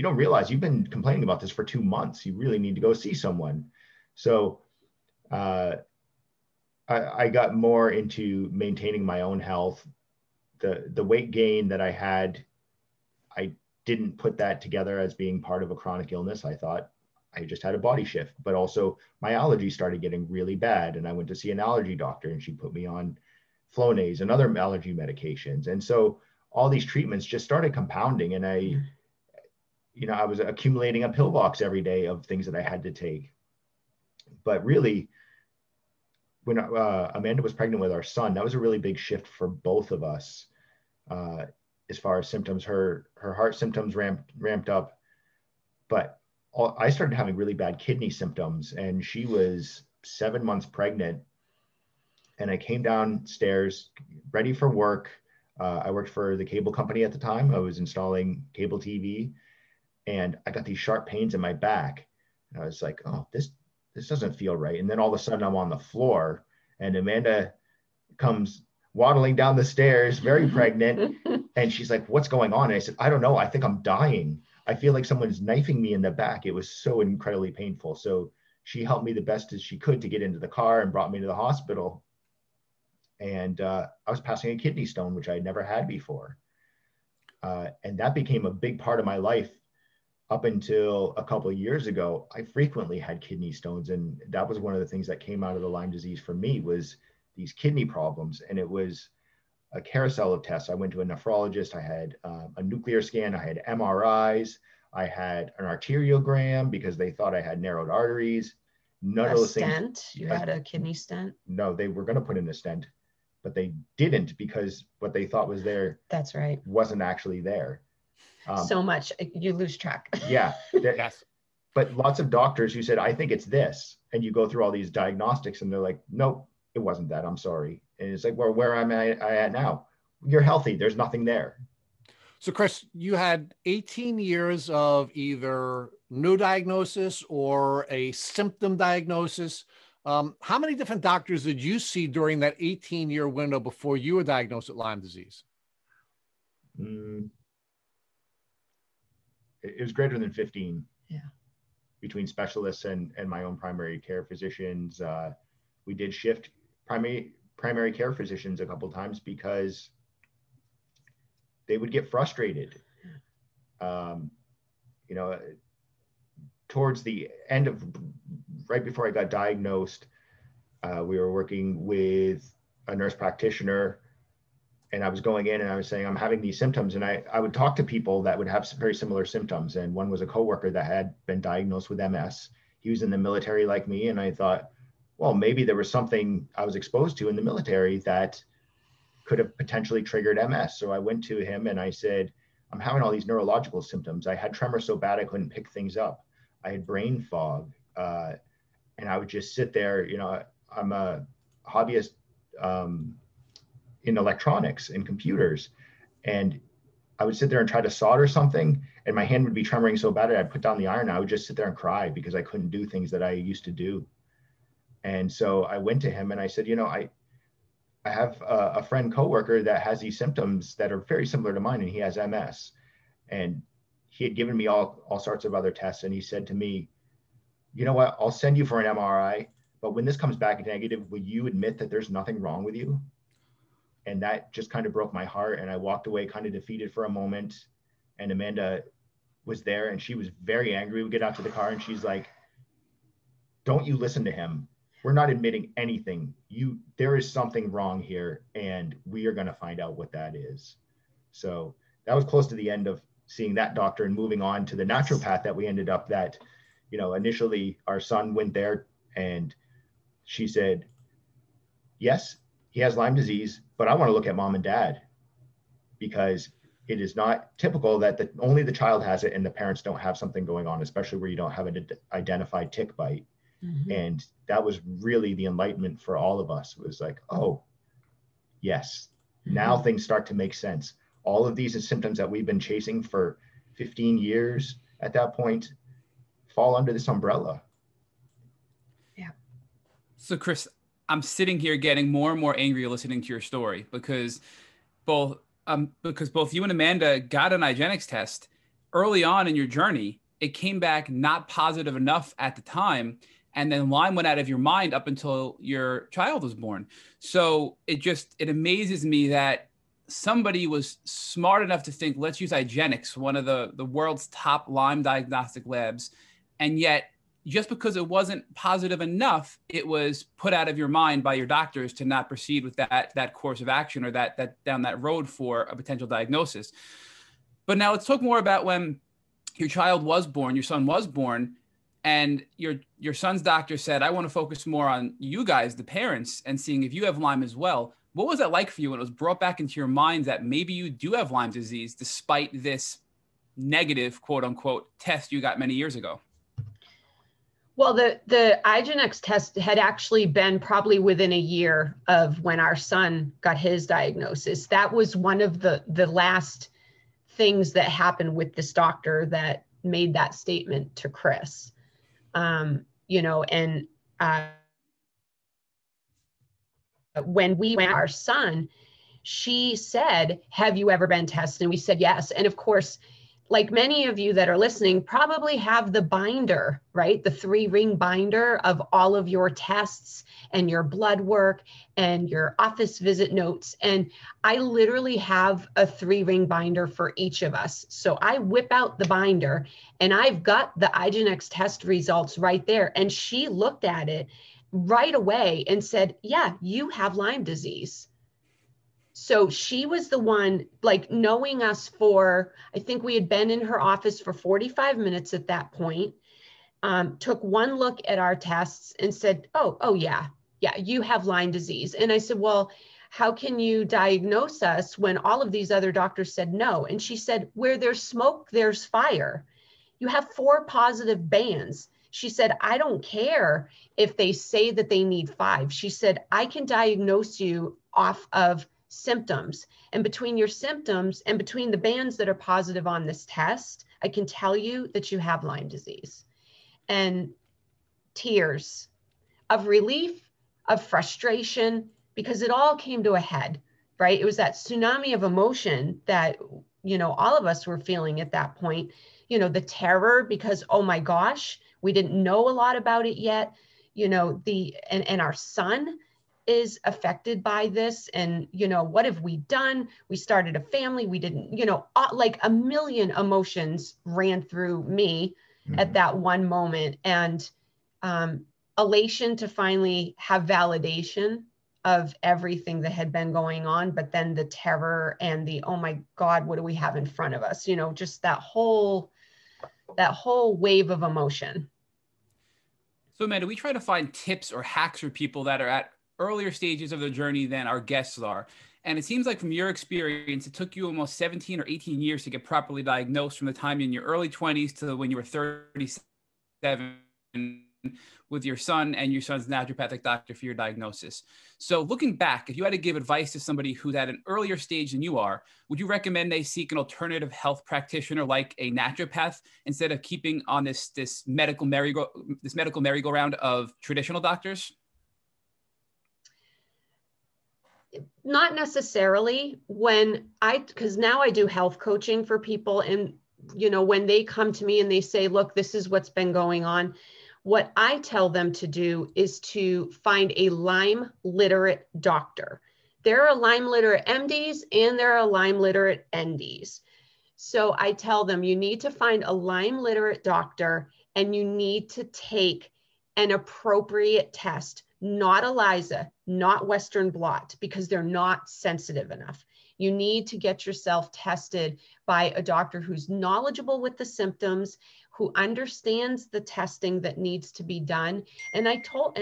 S3: don't realize you've been complaining about this for 2 months. You really need to go see someone. So I got more into maintaining my own health. The weight gain that I had, I didn't put that together as being part of a chronic illness. I thought I just had a body shift, but also my allergies started getting really bad. And I went to see an allergy doctor and she put me on Flonase and other allergy medications. And so all these treatments just started compounding. And I was accumulating a pill box every day of things that I had to take. But really, when Amanda was pregnant with our son, that was a really big shift for both of us. As far as symptoms, her heart symptoms ramped up, but I started having really bad kidney symptoms, and she was 7 months pregnant. And I came downstairs ready for work. I worked for the cable company at the time. I was installing cable TV, and I got these sharp pains in my back. And I was like, oh, this doesn't feel right. And then all of a sudden I'm on the floor, and Amanda comes waddling down the stairs, very pregnant. And she's like, what's going on? And I said, I don't know. I think I'm dying. I feel like someone's knifing me in the back. It was so incredibly painful. So she helped me the best as she could to get into the car and brought me to the hospital. And I was passing a kidney stone, which I had never had before. And that became a big part of my life up until a couple of years ago. I frequently had kidney stones. And that was one of the things that came out of the Lyme disease for me, was these kidney problems. And it was a carousel of tests. I went to a nephrologist. I had a nuclear scan. I had MRIs. I had an arteriogram because they thought I had narrowed arteries. None of those things.
S4: Stent? You had a kidney stent?
S3: No, they were going to put in a stent, but they didn't, because what they thought was there,
S4: that's right,
S3: wasn't actually there.
S4: So much, you lose track.
S3: Yeah.
S2: Yes.
S3: But lots of doctors who said, I think it's this. And you go through all these diagnostics and they're like, nope, it wasn't that. I'm sorry. And it's like, well, where am I at now? You're healthy. There's nothing there.
S1: So Chris, you had 18 years of either no diagnosis or a symptom diagnosis. How many different doctors did you see during that 18-year window before you were diagnosed with Lyme disease?
S3: It was greater than 15.
S4: Yeah.
S3: Between specialists and my own primary care physicians. We did shift primary care physicians a couple of times because they would get frustrated. Towards the end of, right before I got diagnosed, we were working with a nurse practitioner, and I was going in and I was saying, I'm having these symptoms. And I would talk to people that would have very similar symptoms. And one was a coworker that had been diagnosed with MS. He was in the military like me. And I thought, well, maybe there was something I was exposed to in the military that could have potentially triggered MS. So I went to him and I said, I'm having all these neurological symptoms. I had tremor so bad I couldn't pick things up. I had brain fog. And I would just sit there, I'm a hobbyist in electronics and computers. And I would sit there and try to solder something, and my hand would be tremoring so bad I'd put down the iron. I would just sit there and cry because I couldn't do things that I used to do. And so I went to him and I said, I have a friend coworker that has these symptoms that are very similar to mine, and he has MS. And he had given me all sorts of other tests. And he said to me, you know what, I'll send you for an MRI, but when this comes back negative, will you admit that there's nothing wrong with you? And that just kind of broke my heart. And I walked away kind of defeated for a moment. And Amanda was there and she was very angry. We get out to the car and she's like, don't you listen to him. We're not admitting anything. There is something wrong here, and we are going to find out what that is. So that was close to the end of seeing that doctor and moving on to the naturopath that we ended up that, initially our son went there and she said, yes, he has Lyme disease, but I want to look at mom and dad, because it is not typical that only the child has it and the parents don't have something going on, especially where you don't have an identified tick bite. Mm-hmm. And that was really the enlightenment for all of us. It was like, oh, yes, now mm-hmm. things start to make sense. All of these symptoms that we've been chasing for 15 years at that point fall under this umbrella.
S4: Yeah.
S2: So Chris, I'm sitting here getting more and more angry listening to your story because both you and Amanda got an IGeneX test early on in your journey. It came back not positive enough at the time. And then Lyme went out of your mind up until your child was born. So it amazes me that somebody was smart enough to think, let's use IGeneX, one of the world's top Lyme diagnostic labs. And yet, just because it wasn't positive enough, it was put out of your mind by your doctors to not proceed with that course of action or that down that road for a potential diagnosis. But now let's talk more about when your child was born, your son was born. And your son's doctor said, I want to focus more on you guys, the parents, and seeing if you have Lyme as well. What was that like for you when it was brought back into your mind that maybe you do have Lyme disease despite this negative, quote unquote, test you got many years ago?
S4: Well, the IGeneX test had actually been probably within a year of when our son got his diagnosis. That was one of the last things that happened with this doctor that made that statement to Chris. You know, and when we went our son, she said, have you ever been tested? And we said, yes. And of course, like many of you that are listening, probably have the binder, right? The 3-ring binder of all of your tests and your blood work and your office visit notes. And I literally have a 3-ring binder for each of us. So I whip out the binder and I've got the IGeneX test results right there. And she looked at it right away and said, yeah, you have Lyme disease. So she was the one, like, knowing us for, I think we had been in her office for 45 minutes at that point, took one look at our tests and said, oh yeah, you have Lyme disease. And I said, well, how can you diagnose us when all of these other doctors said no? And she said, where there's smoke, there's fire. You have 4 positive bands. She said, I don't care if they say that they need 5. She said, I can diagnose you off of symptoms. And between your symptoms and between the bands that are positive on this test, I can tell you that you have Lyme disease. And tears of relief, of frustration, because it all came to a head, right? It was that tsunami of emotion that, you know, all of us were feeling at that point. You know, the terror because, oh my gosh, we didn't know a lot about it yet. You know, and our son is affected by this. And, you know, what have we done? We started a family. We didn't, you know, like a million emotions ran through me at that one moment. And elation to finally have validation of everything that had been going on, but then the terror and the, oh my God, what do we have in front of us? You know, just that whole wave of emotion.
S2: So Amanda, we try to find tips or hacks for people that are at earlier stages of their journey than our guests are. And it seems like from your experience, it took you almost 17 or 18 years to get properly diagnosed, from the time in your early 20s to when you were 37 with your son and your son's naturopathic doctor for your diagnosis. So looking back, if you had to give advice to somebody who's at an earlier stage than you are, would you recommend they seek an alternative health practitioner like a naturopath instead of keeping on this medical merry-go-round of traditional doctors?
S4: Not necessarily. Because now I do health coaching for people, and, you know, when they come to me and they say, look, this is what's been going on, what I tell them to do is to find a Lyme literate doctor. There are Lyme literate MDs and there are Lyme literate NDs. So I tell them, you need to find a Lyme literate doctor and you need to take an appropriate test, not ELISA, not Western blot, because they're not sensitive enough. You need to get yourself tested by a doctor who's knowledgeable with the symptoms, who understands the testing that needs to be done. And I told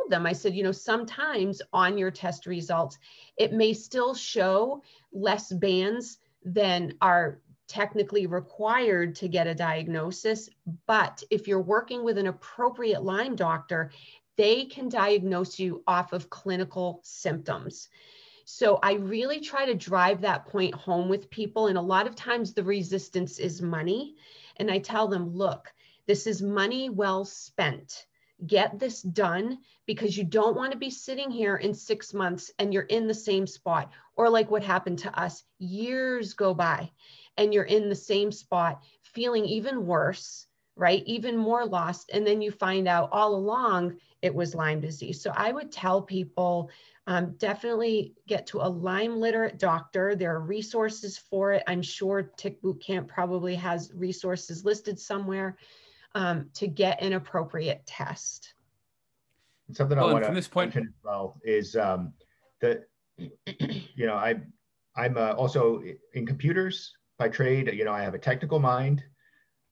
S4: them, I said, you know, sometimes on your test results, it may still show less bands than are technically required to get a diagnosis. But if you're working with an appropriate Lyme doctor, they can diagnose you off of clinical symptoms. So I really try to drive that point home with people. And a lot of times the resistance is money. And I tell them, look, this is money well spent. Get this done, because you don't want to be sitting here in 6 months and you're in the same spot. Or like what happened to us, years go by and you're in the same spot, feeling even worse, right? Even more lost. And then you find out all along it was Lyme disease. So I would tell people, definitely get to a Lyme literate doctor. There are resources for it. I'm sure Tick Boot Camp probably has resources listed somewhere to get an appropriate test.
S3: Something I want to mention as well is that, you know, I'm also in computers by trade. You know, I have a technical mind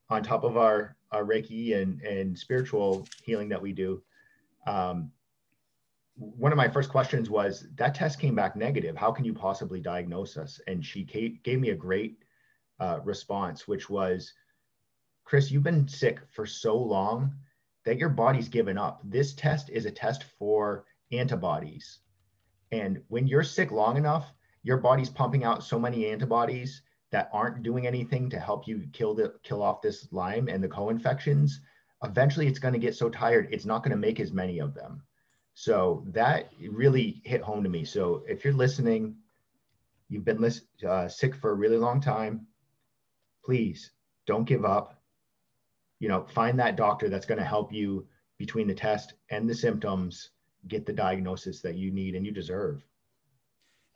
S3: on top of our Reiki and spiritual healing that we do, one of my first questions was, that test came back negative. How can you possibly diagnose us? And she gave me a great response, which was, Chris, you've been sick for so long that your body's given up. This test is a test for antibodies. And when you're sick long enough, your body's pumping out so many antibodies that aren't doing anything to help you kill off this Lyme and the co-infections. Eventually, it's going to get so tired, it's not going to make as many of them. So that really hit home to me. So if you're listening, you've been sick for a really long time, please don't give up. Find that doctor that's going to help you between the test and the symptoms, get the diagnosis that you need and you deserve.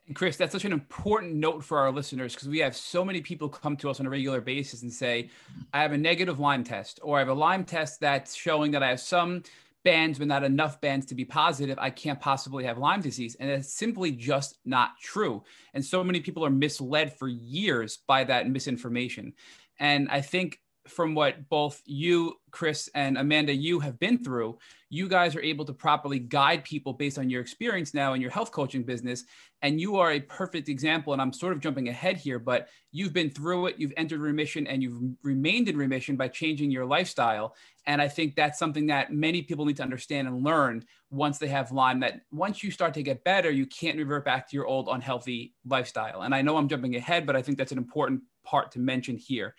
S2: And Chris, that's such an important note for our listeners, because we have so many people come to us on a regular basis and say, I have a negative Lyme test, or I have a Lyme test that's showing that I have some bands, but not enough bands to be positive. I can't possibly have Lyme disease. And it's simply just not true. And so many people are misled for years by that misinformation. And I think from what both you, Chris, and Amanda, you have been through, you guys are able to properly guide people based on your experience now in your health coaching business. And you are a perfect example. And I'm sort of jumping ahead here, but you've been through it, you've entered remission, and you've remained in remission by changing your lifestyle. And I think that's something that many people need to understand and learn once they have Lyme, that once you start to get better, you can't revert back to your old unhealthy lifestyle. And I know I'm jumping ahead, but I think that's an important part to mention here.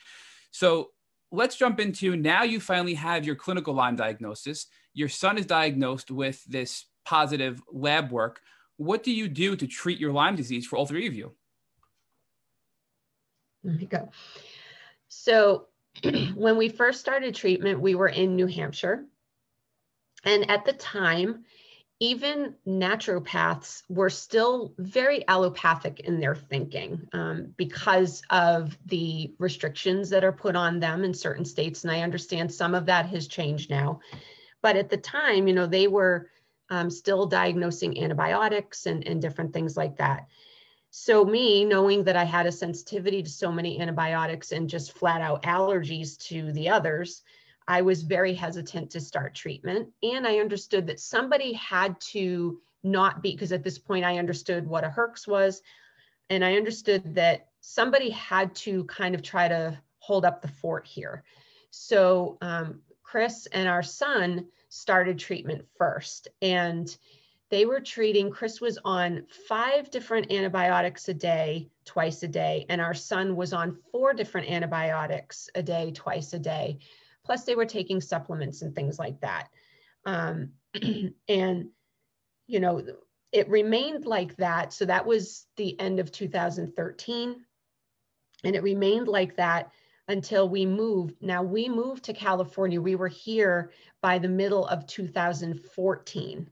S2: So let's jump into, now you finally have your clinical Lyme diagnosis. Your son is diagnosed with this positive lab work. What do you do to treat your Lyme disease for all three of you?
S4: There you go. So when we first started treatment, we were in New Hampshire. And at the time, even naturopaths were still very allopathic in their thinking because of the restrictions that are put on them in certain states. And I understand some of that has changed now. But at the time, they were still diagnosing antibiotics and different things like that. So me, knowing that I had a sensitivity to so many antibiotics and just flat out allergies to the others, I was very hesitant to start treatment. And I understood that somebody had to not be, because at this point I understood what a Herx was. And I understood that somebody had to kind of try to hold up the fort here. So Chris and our son started treatment first. And they were treating, Chris was on 5 different antibiotics a day, twice a day. And our son was on 4 different antibiotics a day, twice a day. Plus they were taking supplements and things like that. And, it remained like that. So that was the end of 2013. And it remained like that until we moved. Now we moved to California. We were here by the middle of 2014.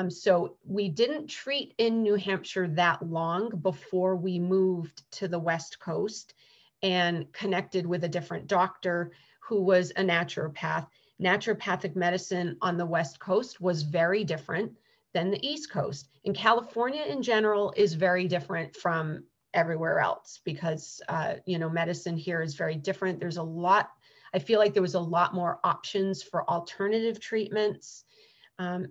S4: So we didn't treat in New Hampshire that long before we moved to the West Coast and connected with a different doctor who was a naturopath. Naturopathic medicine on the West Coast was very different than the East Coast. And California in general is very different from everywhere else because, medicine here is very different. There's a lot, I feel like there was a lot more options for alternative treatments.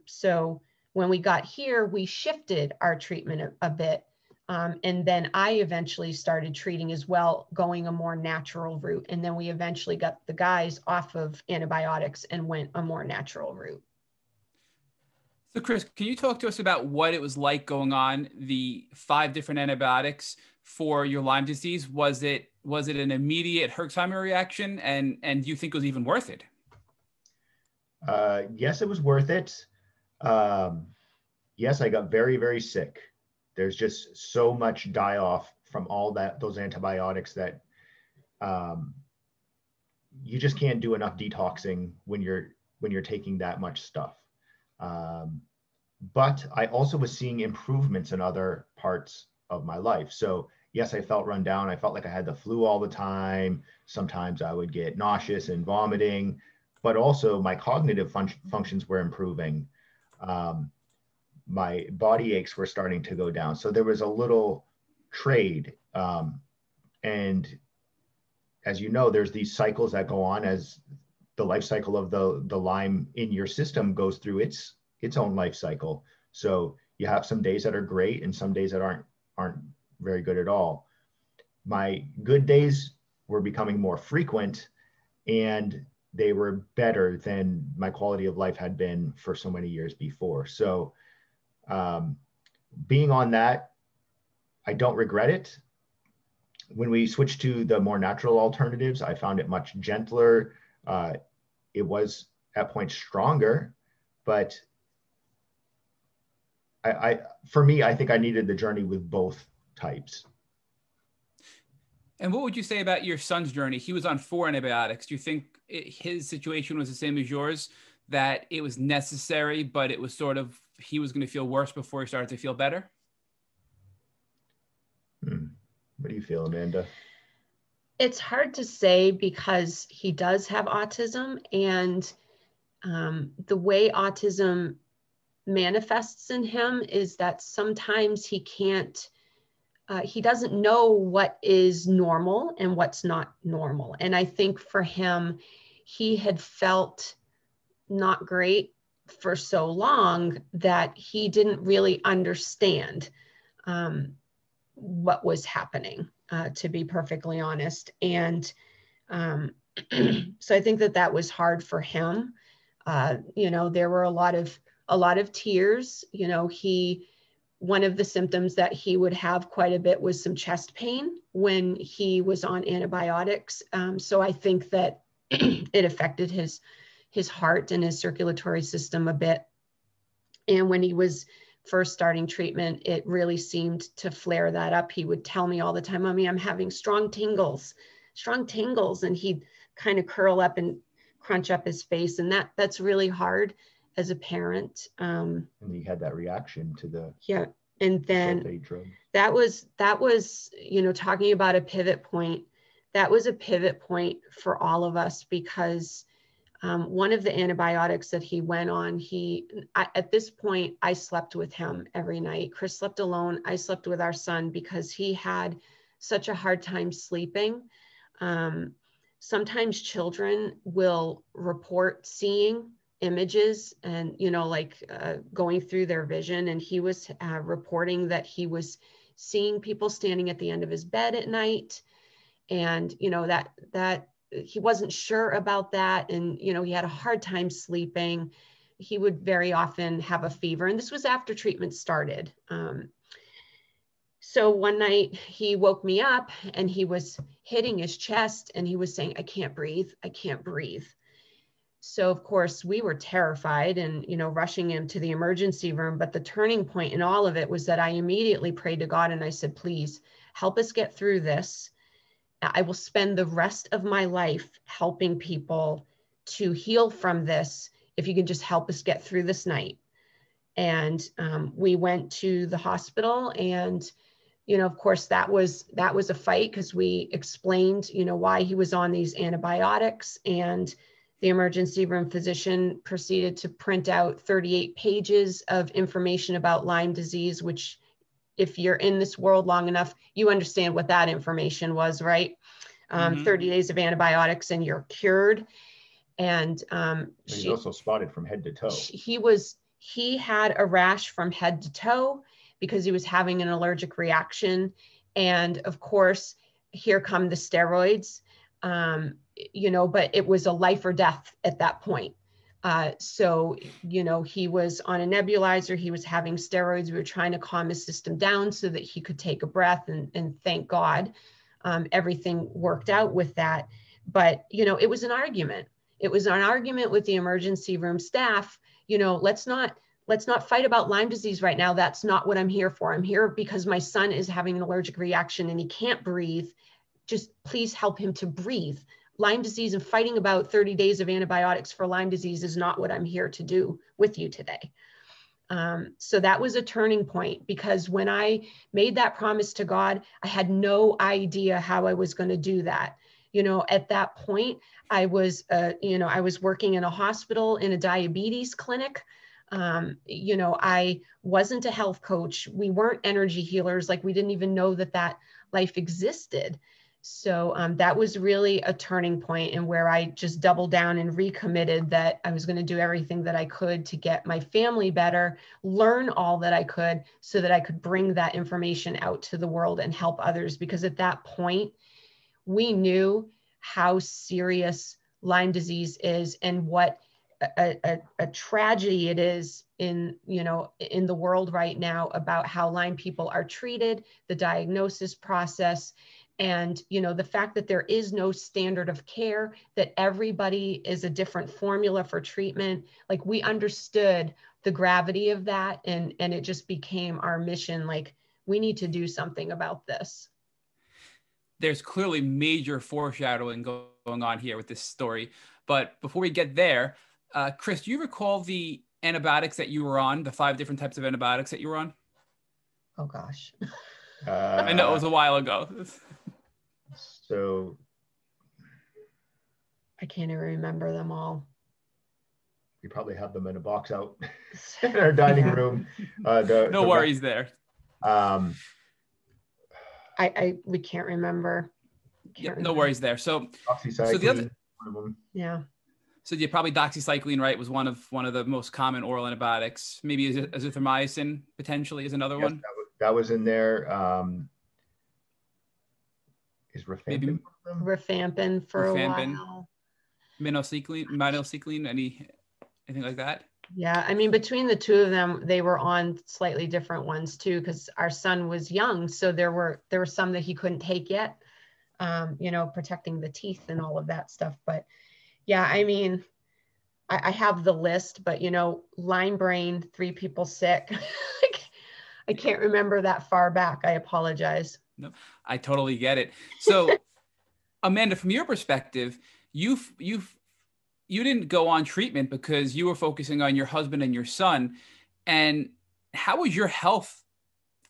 S4: So when we got here, we shifted our treatment a bit. And then I eventually started treating as well, going a more natural route. And then we eventually got the guys off of antibiotics and went a more natural route.
S2: So Chris, can you talk to us about what it was like going on the 5 different antibiotics for your Lyme disease? Was it an immediate Herxheimer reaction? And do you think it was even worth it?
S3: Yes, it was worth it. Yes, I got very, very sick. There's just so much die off from all those antibiotics that you just can't do enough detoxing when you're taking that much stuff. But I also was seeing improvements in other parts of my life. So yes, I felt run down. I felt like I had the flu all the time. Sometimes I would get nauseous and vomiting, but also my cognitive functions were improving. My body aches were starting to go down. So there was a little trade. And as you know, there's these cycles that go on as the life cycle of the Lyme in your system goes through its own life cycle. So you have some days that are great and some days that aren't very good at all. My good days were becoming more frequent, and they were better than my quality of life had been for so many years before. So being on that, I don't regret it. When we switched to the more natural alternatives, I found it much gentler. It was at points stronger, but for me, I think I needed the journey with both types.
S2: And what would you say about your son's journey? He was on 4 antibiotics. Do you think his situation was the same as yours, that it was necessary, but it was sort of, he was going to feel worse before he started to feel better?
S3: What do you feel, Amanda?
S4: It's hard to say because he does have autism, and the way autism manifests in him is that sometimes he doesn't know what is normal and what's not normal. And I think for him, he had felt not great for so long that he didn't really understand what was happening, to be perfectly honest. And so I think that was hard for him. There were a lot of tears. One of the symptoms that he would have quite a bit was some chest pain when he was on antibiotics. So I think that it affected his heart and his circulatory system a bit. And when he was first starting treatment, it really seemed to flare that up. He would tell me all the time, "Mommy, I'm having strong tingles. And he'd kind of curl up and crunch up his face. And that's really hard as a parent.
S3: And he had that reaction to the
S4: and then that was talking about a pivot point. That was a pivot point for all of us, because one of the antibiotics that he went on, at this point, I slept with him every night. Chris slept alone. I slept with our son because he had such a hard time sleeping. Sometimes children will report seeing images and, going through their vision. And he was reporting that he was seeing people standing at the end of his bed at night. And, that he wasn't sure about that. And, he had a hard time sleeping. He would very often have a fever. And this was after treatment started. So one night he woke me up and he was hitting his chest and he was saying, "I can't breathe. I can't breathe." So of course we were terrified and, rushing him to the emergency room. But the turning point in all of it was that I immediately prayed to God and I said, "Please help us get through this. I will spend the rest of my life helping people to heal from this. If you can just help us get through this night." And we went to the hospital, and, of course that was a fight, because we explained, why he was on these antibiotics, and the emergency room physician proceeded to print out 38 pages of information about Lyme disease, which, if you're in this world long enough, you understand what that information was, right? 30 days of antibiotics and you're cured. And
S3: he's also spotted from head to toe.
S4: He had a rash from head to toe because he was having an allergic reaction. And of course, here come the steroids, but it was a life or death at that point. So, he was on a nebulizer, he was having steroids. We were trying to calm his system down so that he could take a breath, and thank God, everything worked out with that. But, it was an argument. It was an argument with the emergency room staff. Let's not fight about Lyme disease right now. That's not what I'm here for. I'm here because my son is having an allergic reaction and he can't breathe. Just please help him to breathe. Lyme disease and fighting about 30 days of antibiotics for Lyme disease is not what I'm here to do with you today. So that was a turning point, because when I made that promise to God, I had no idea how I was going to do that. At that point, I was working in a hospital, in a diabetes clinic. I wasn't a health coach. We weren't energy healers. Like, we didn't even know that life existed. So that was really a turning point, and where I just doubled down and recommitted that I was going to do everything that I could to get my family better, learn all that I could so that I could bring that information out to the world and help others. Because at that point, we knew how serious Lyme disease is and what a tragedy it is in the world right now about how Lyme people are treated, the diagnosis process, and the fact that there is no standard of care, that everybody is a different formula for treatment. Like, we understood the gravity of that, and it just became our mission. Like, we need to do something about this.
S2: There's clearly major foreshadowing going on here with this story. But before we get there, Chris, do you recall the antibiotics that you were on, the 5 different types of antibiotics that you were on?
S4: Oh, gosh.
S2: I know it was a while ago.
S3: So
S4: I can't even remember them all.
S3: we probably have them in a box out in our dining room.
S2: No worries there.
S4: We can't remember.
S2: No worries there. So the other,
S3: one of them.
S4: Yeah.
S2: So you probably doxycycline, right, was one of the most common oral antibiotics. Maybe azithromycin potentially is another one.
S3: That was in there. Is rifampin?
S4: Rifampin for a while.
S2: Minocycline, anything like that?
S4: Yeah, I mean, between the two of them, they were on slightly different ones too, because our son was young, so there were some that he couldn't take yet, protecting the teeth and all of that stuff. But yeah, I mean, I have the list, but Lyme brain, 3 people sick. I can't remember that far back. I apologize.
S2: No, I totally get it. So, Amanda, from your perspective, you didn't go on treatment because you were focusing on your husband and your son. And how was your health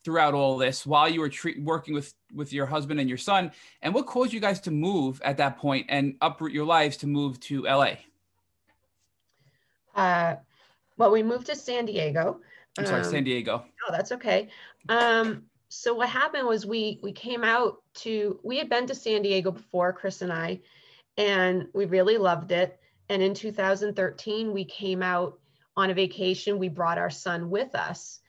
S2: throughout all this while you were working with your husband and your son? And what caused you guys to move at that point and uproot your lives to move to LA?
S4: Well, we moved to San Diego.
S2: I'm sorry, San Diego.
S4: Oh, that's okay. So what happened was we had been to San Diego before, Chris and I, and we really loved it. And in 2013, we came out on a vacation. We brought our son with us,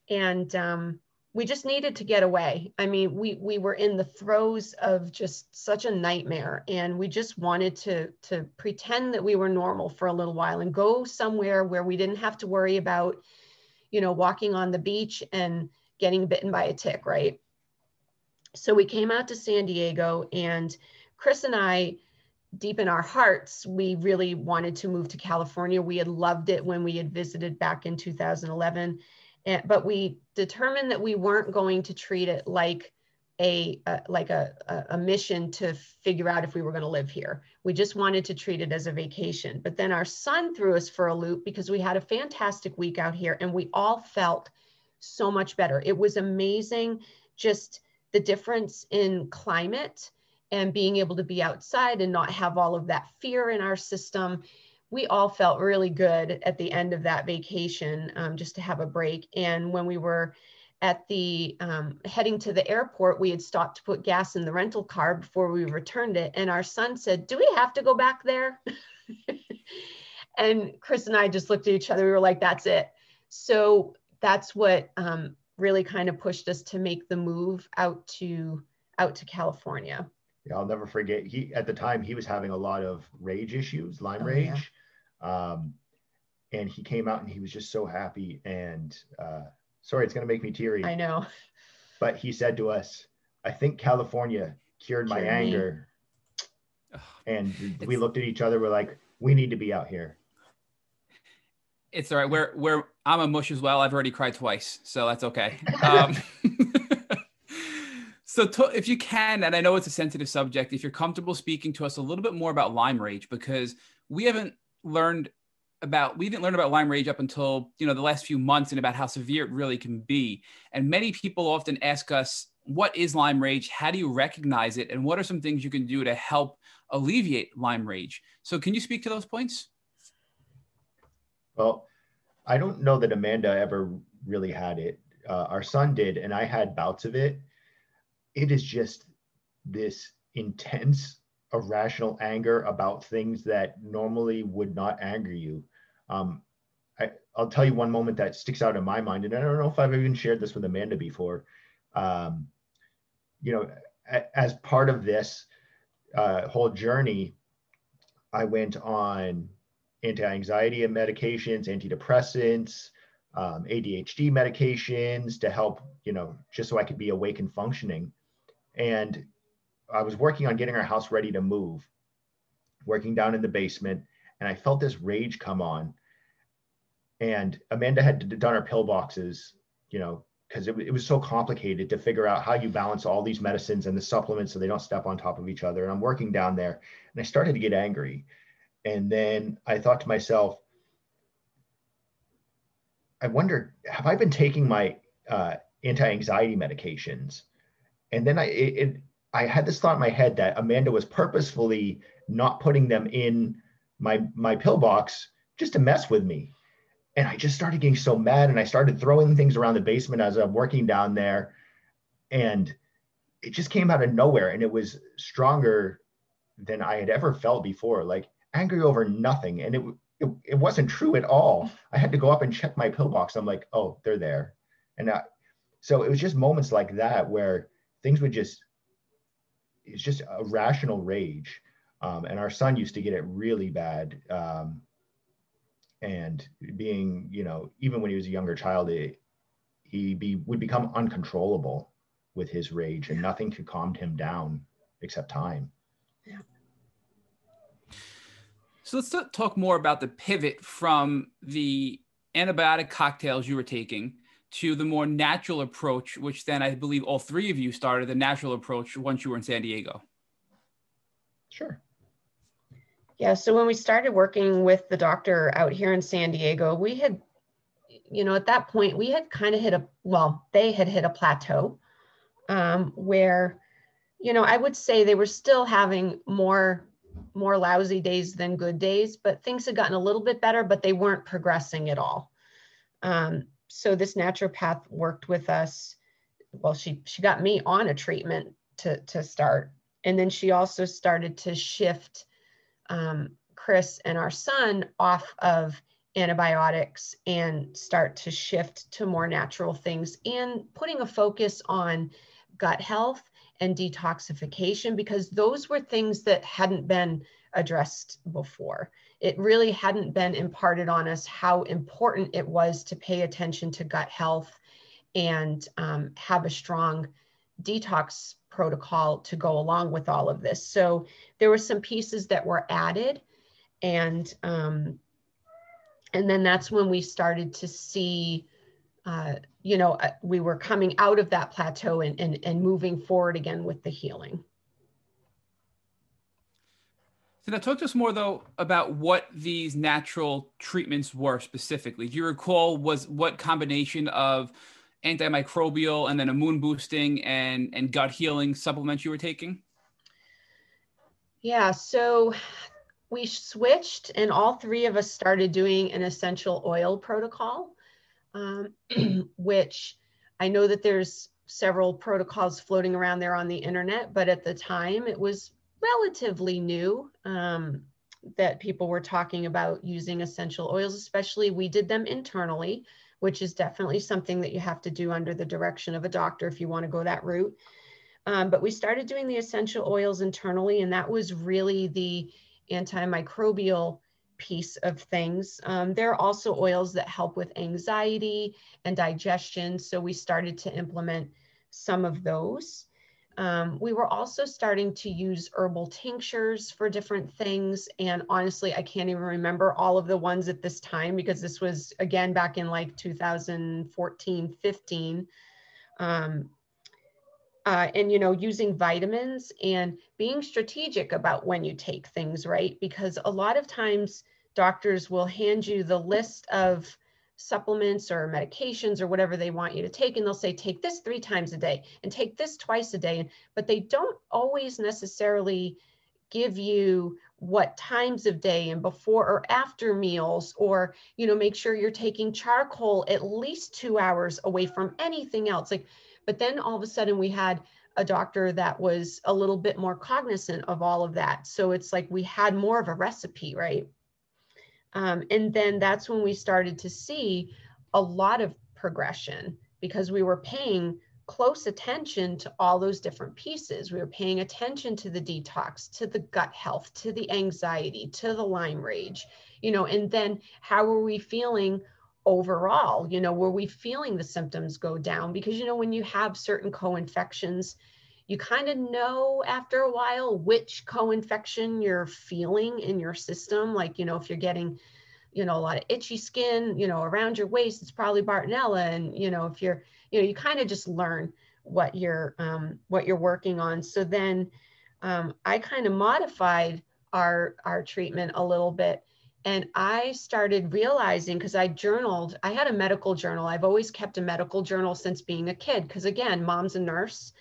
S4: and we just needed to get away. I mean, we were in the throes of just such a nightmare, and we just wanted to pretend that we were normal for a little while and go somewhere where we didn't have to worry about, walking on the beach and getting bitten by a tick, right? So we came out to San Diego, and Chris and I, deep in our hearts, we really wanted to move to California. We had loved it when we had visited back in 2011, but we determined that we weren't going to treat it like a mission to figure out if we were going to live here. We just wanted to treat it as a vacation. But then our son threw us for a loop because we had a fantastic week out here, and we all felt so much better. It was amazing, just the difference in climate and being able to be outside and not have all of that fear in our system. We all felt really good at the end of that vacation, just to have a break. And when we were at the heading to the airport, we had stopped to put gas in the rental car before we returned it. And our son said, "Do we have to go back there?" And Chris and I just looked at each other. We were like, that's it. So that's what really kind of pushed us to make the move out to California.
S3: Yeah, I'll never forget. At the time he was having a lot of rage issues, Lyme rage. Yeah. And he came out and he was just so happy. And sorry, it's going to make me teary.
S4: I know.
S3: But he said to us, "I think California cured my anger." And we looked at each other. We're like, we need to be out here.
S2: It's all right. I'm a mush as well. I've already cried twice, so that's okay. So if you can, and I know it's a sensitive subject, if you're comfortable speaking to us a little bit more about Lyme rage, because we didn't learn about Lyme rage up until, the last few months, and about how severe it really can be. And many people often ask us, what is Lyme rage? How do you recognize it? And what are some things you can do to help alleviate Lyme rage? So can you speak to those points?
S3: Well, I don't know that Amanda ever really had it. Our son did, and I had bouts of it. It is just this intense, irrational anger about things that normally would not anger you. I'll tell you one moment that sticks out in my mind, and I don't know if I've even shared this with Amanda before. You know, as part of this whole journey, I went on anti-anxiety medications, antidepressants, ADHD medications to help, you know, just so I could be awake and functioning. And I was working on getting our house ready to move, working down in the basement, and I felt this rage come on. And Amanda had done our pillboxes, you know, because it was so complicated to figure out how you balance all these medicines and the supplements so they don't step on top of each other. And I'm working down there, and I started to get angry. And then I thought to myself, I wonder, have I been taking my anti-anxiety medications? And then I had this thought in my head that Amanda was purposefully not putting them in my pillbox just to mess with me. And I just started getting so mad, and I started throwing things around the basement as I'm working down there. And it just came out of nowhere. And it was stronger than I had ever felt before, like angry over nothing. And it wasn't true at all. I had to go up and check my pillbox. I'm like, oh, they're there. And so it was just moments like that where things would it's just a rational rage. And our son used to get it really bad. And being, you know, even when he was a younger child, would become uncontrollable with his rage, and nothing could calm him down except time.
S4: Yeah.
S2: So let's talk more about the pivot from the antibiotic cocktails you were taking to the more natural approach, which then I believe all three of you started the natural approach once you were in San Diego.
S3: Sure.
S4: Yeah, so when we started working with the doctor out here in San Diego, we had, you know, at that point, we had kind of they had hit a plateau where, you know, I would say they were still having more lousy days than good days, but things had gotten a little bit better, but they weren't progressing at all. So this naturopath worked with us. Well, she got me on a treatment to start. And then she also started to shift Chris and our son off of antibiotics and start to shift to more natural things, and putting a focus on gut health and detoxification, because those were things that hadn't been addressed before. It really hadn't been imparted on us how important it was to pay attention to gut health and have a strong detox protocol to go along with all of this. So there were some pieces that were added, and then that's when we started to see, you know, we were coming out of that plateau and moving forward again with the healing.
S2: So now talk to us more though about what these natural treatments were specifically. Do you recall what combination of antimicrobial and then immune boosting and gut healing supplements you were taking?
S4: Yeah, so we switched, and all three of us started doing an essential oil protocol, which I know that there's several protocols floating around there on the internet, but at the time it was relatively new that people were talking about using essential oils. Especially we did them internally, which is definitely something that you have to do under the direction of a doctor if you want to go that route. But we started doing the essential oils internally, and that was really the antimicrobial piece of things. There are also oils that help with anxiety and digestion, so we started to implement some of those. We were also starting to use herbal tinctures for different things. And honestly, I can't even remember all of the ones at this time, because this was, again, back in like 2014, 15. And, you know, using vitamins and being strategic about when you take things, right? Because a lot of times doctors will hand you the list of supplements or medications or whatever they want you to take, and they'll say, take this 3 times a day and take this twice a day. But they don't always necessarily give you what times of day and before or after meals, or, you know, make sure you're taking charcoal at least 2 hours away from anything else. Like, but then all of a sudden we had a doctor that was a little bit more cognizant of all of that. So it's like we had more of a recipe, right? And then that's when we started to see a lot of progression, because we were paying close attention to all those different pieces. We were paying attention to the detox, to the gut health, to the anxiety, to the Lyme rage, you know, and then how were we feeling overall? You know, were we feeling the symptoms go down? Because, you know, when you have certain co-infections, you kind of know after a while which co-infection you're feeling in your system. Like, you know, if you're getting, you know, a lot of itchy skin, you know, around your waist, it's probably Bartonella. And, you know, if you're, you know, you kind of just learn what you're working on. So then I kind of modified our treatment a little bit. And I started realizing, because I journaled, I had a medical journal. I've always kept a medical journal since being a kid, because again, mom's a nurse,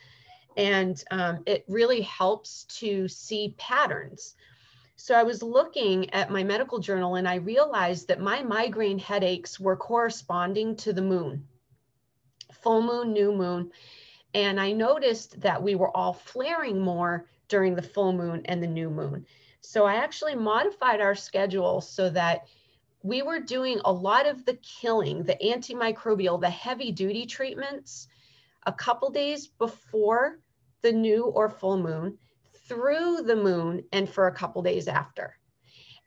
S4: and it really helps to see patterns. So I was looking at my medical journal and I realized that my migraine headaches were corresponding to the moon, full moon, new moon. And I noticed that we were all flaring more during the full moon and the new moon. So I actually modified our schedule so that we were doing a lot of the killing, the antimicrobial, the heavy duty treatments a couple days before the new or full moon, through the moon, and for a couple days after.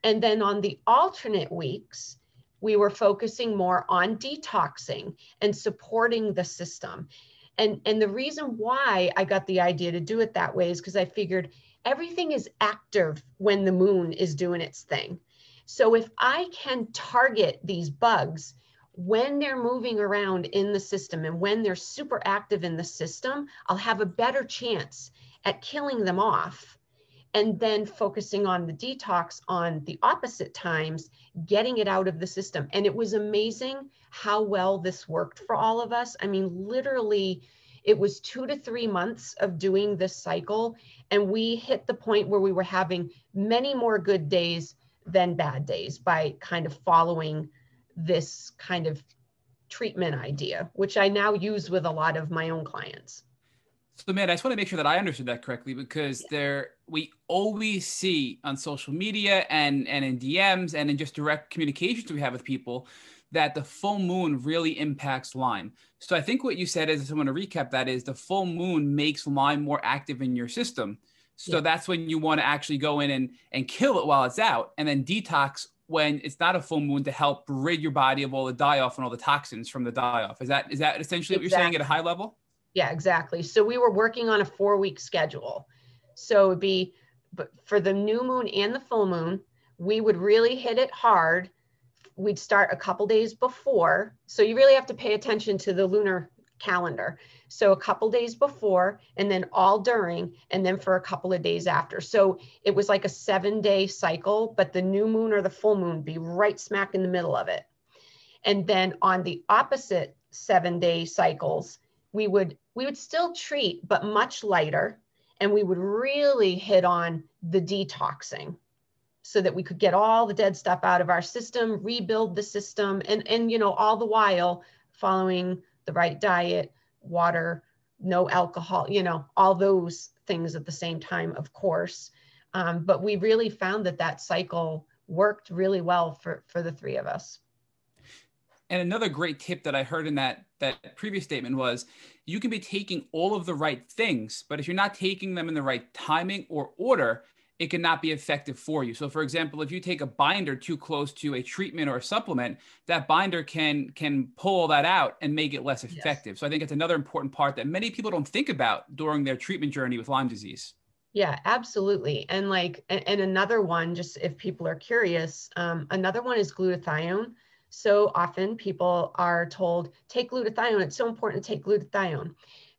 S4: And then on the alternate weeks, we were focusing more on detoxing and supporting the system. And the reason why I got the idea to do it that way is because I figured everything is active when the moon is doing its thing. So if I can target these bugs when they're moving around in the system and when they're super active in the system, I'll have a better chance at killing them off, and then focusing on the detox on the opposite times, getting it out of the system. And it was amazing how well this worked for all of us. I mean, literally, it was 2 to 3 months of doing this cycle, and we hit the point where we were having many more good days than bad days by kind of following this kind of treatment idea, which I now use with a lot of my own clients.
S2: So, man, I just want to make sure that I understood that correctly, because we always see on social media and in DMs and in just direct communications we have with people that the full moon really impacts Lyme. So I think what you said is, I want to recap that, is the full moon makes Lyme more active in your system. So that's when you want to actually go in and kill it while it's out, and then detox when it's not a full moon to help rid your body of all the die-off and all the toxins from the die-off. Is that essentially what you're saying at a high level?
S4: Yeah, exactly. So we were working on a 4-week schedule. So it'd be, but for the new moon and the full moon, we would really hit it hard. We'd start a couple days before. So you really have to pay attention to the lunar calendar. So a couple days before, and then all during, and then for a couple of days after. So it was like a 7-day cycle, but the new moon or the full moon be right smack in the middle of it. And then on the opposite 7-day cycles, we would still treat, but much lighter. And we would really hit on the detoxing so that we could get all the dead stuff out of our system, rebuild the system, and you know, all the while following the right diet, water, no alcohol, you know, all those things at the same time, of course. But we really found that cycle worked really well for the three of us.
S2: And another great tip that I heard in that previous statement was, you can be taking all of the right things, but if you're not taking them in the right timing or order, it cannot be effective for you. So for example, if you take a binder too close to a treatment or a supplement, that binder can pull that out and make it less effective. Yes. So I think it's another important part that many people don't think about during their treatment journey with Lyme disease.
S4: Yeah, absolutely. And and another one, just if people are curious, another one is glutathione. So often people are told, take glutathione. It's so important to take glutathione.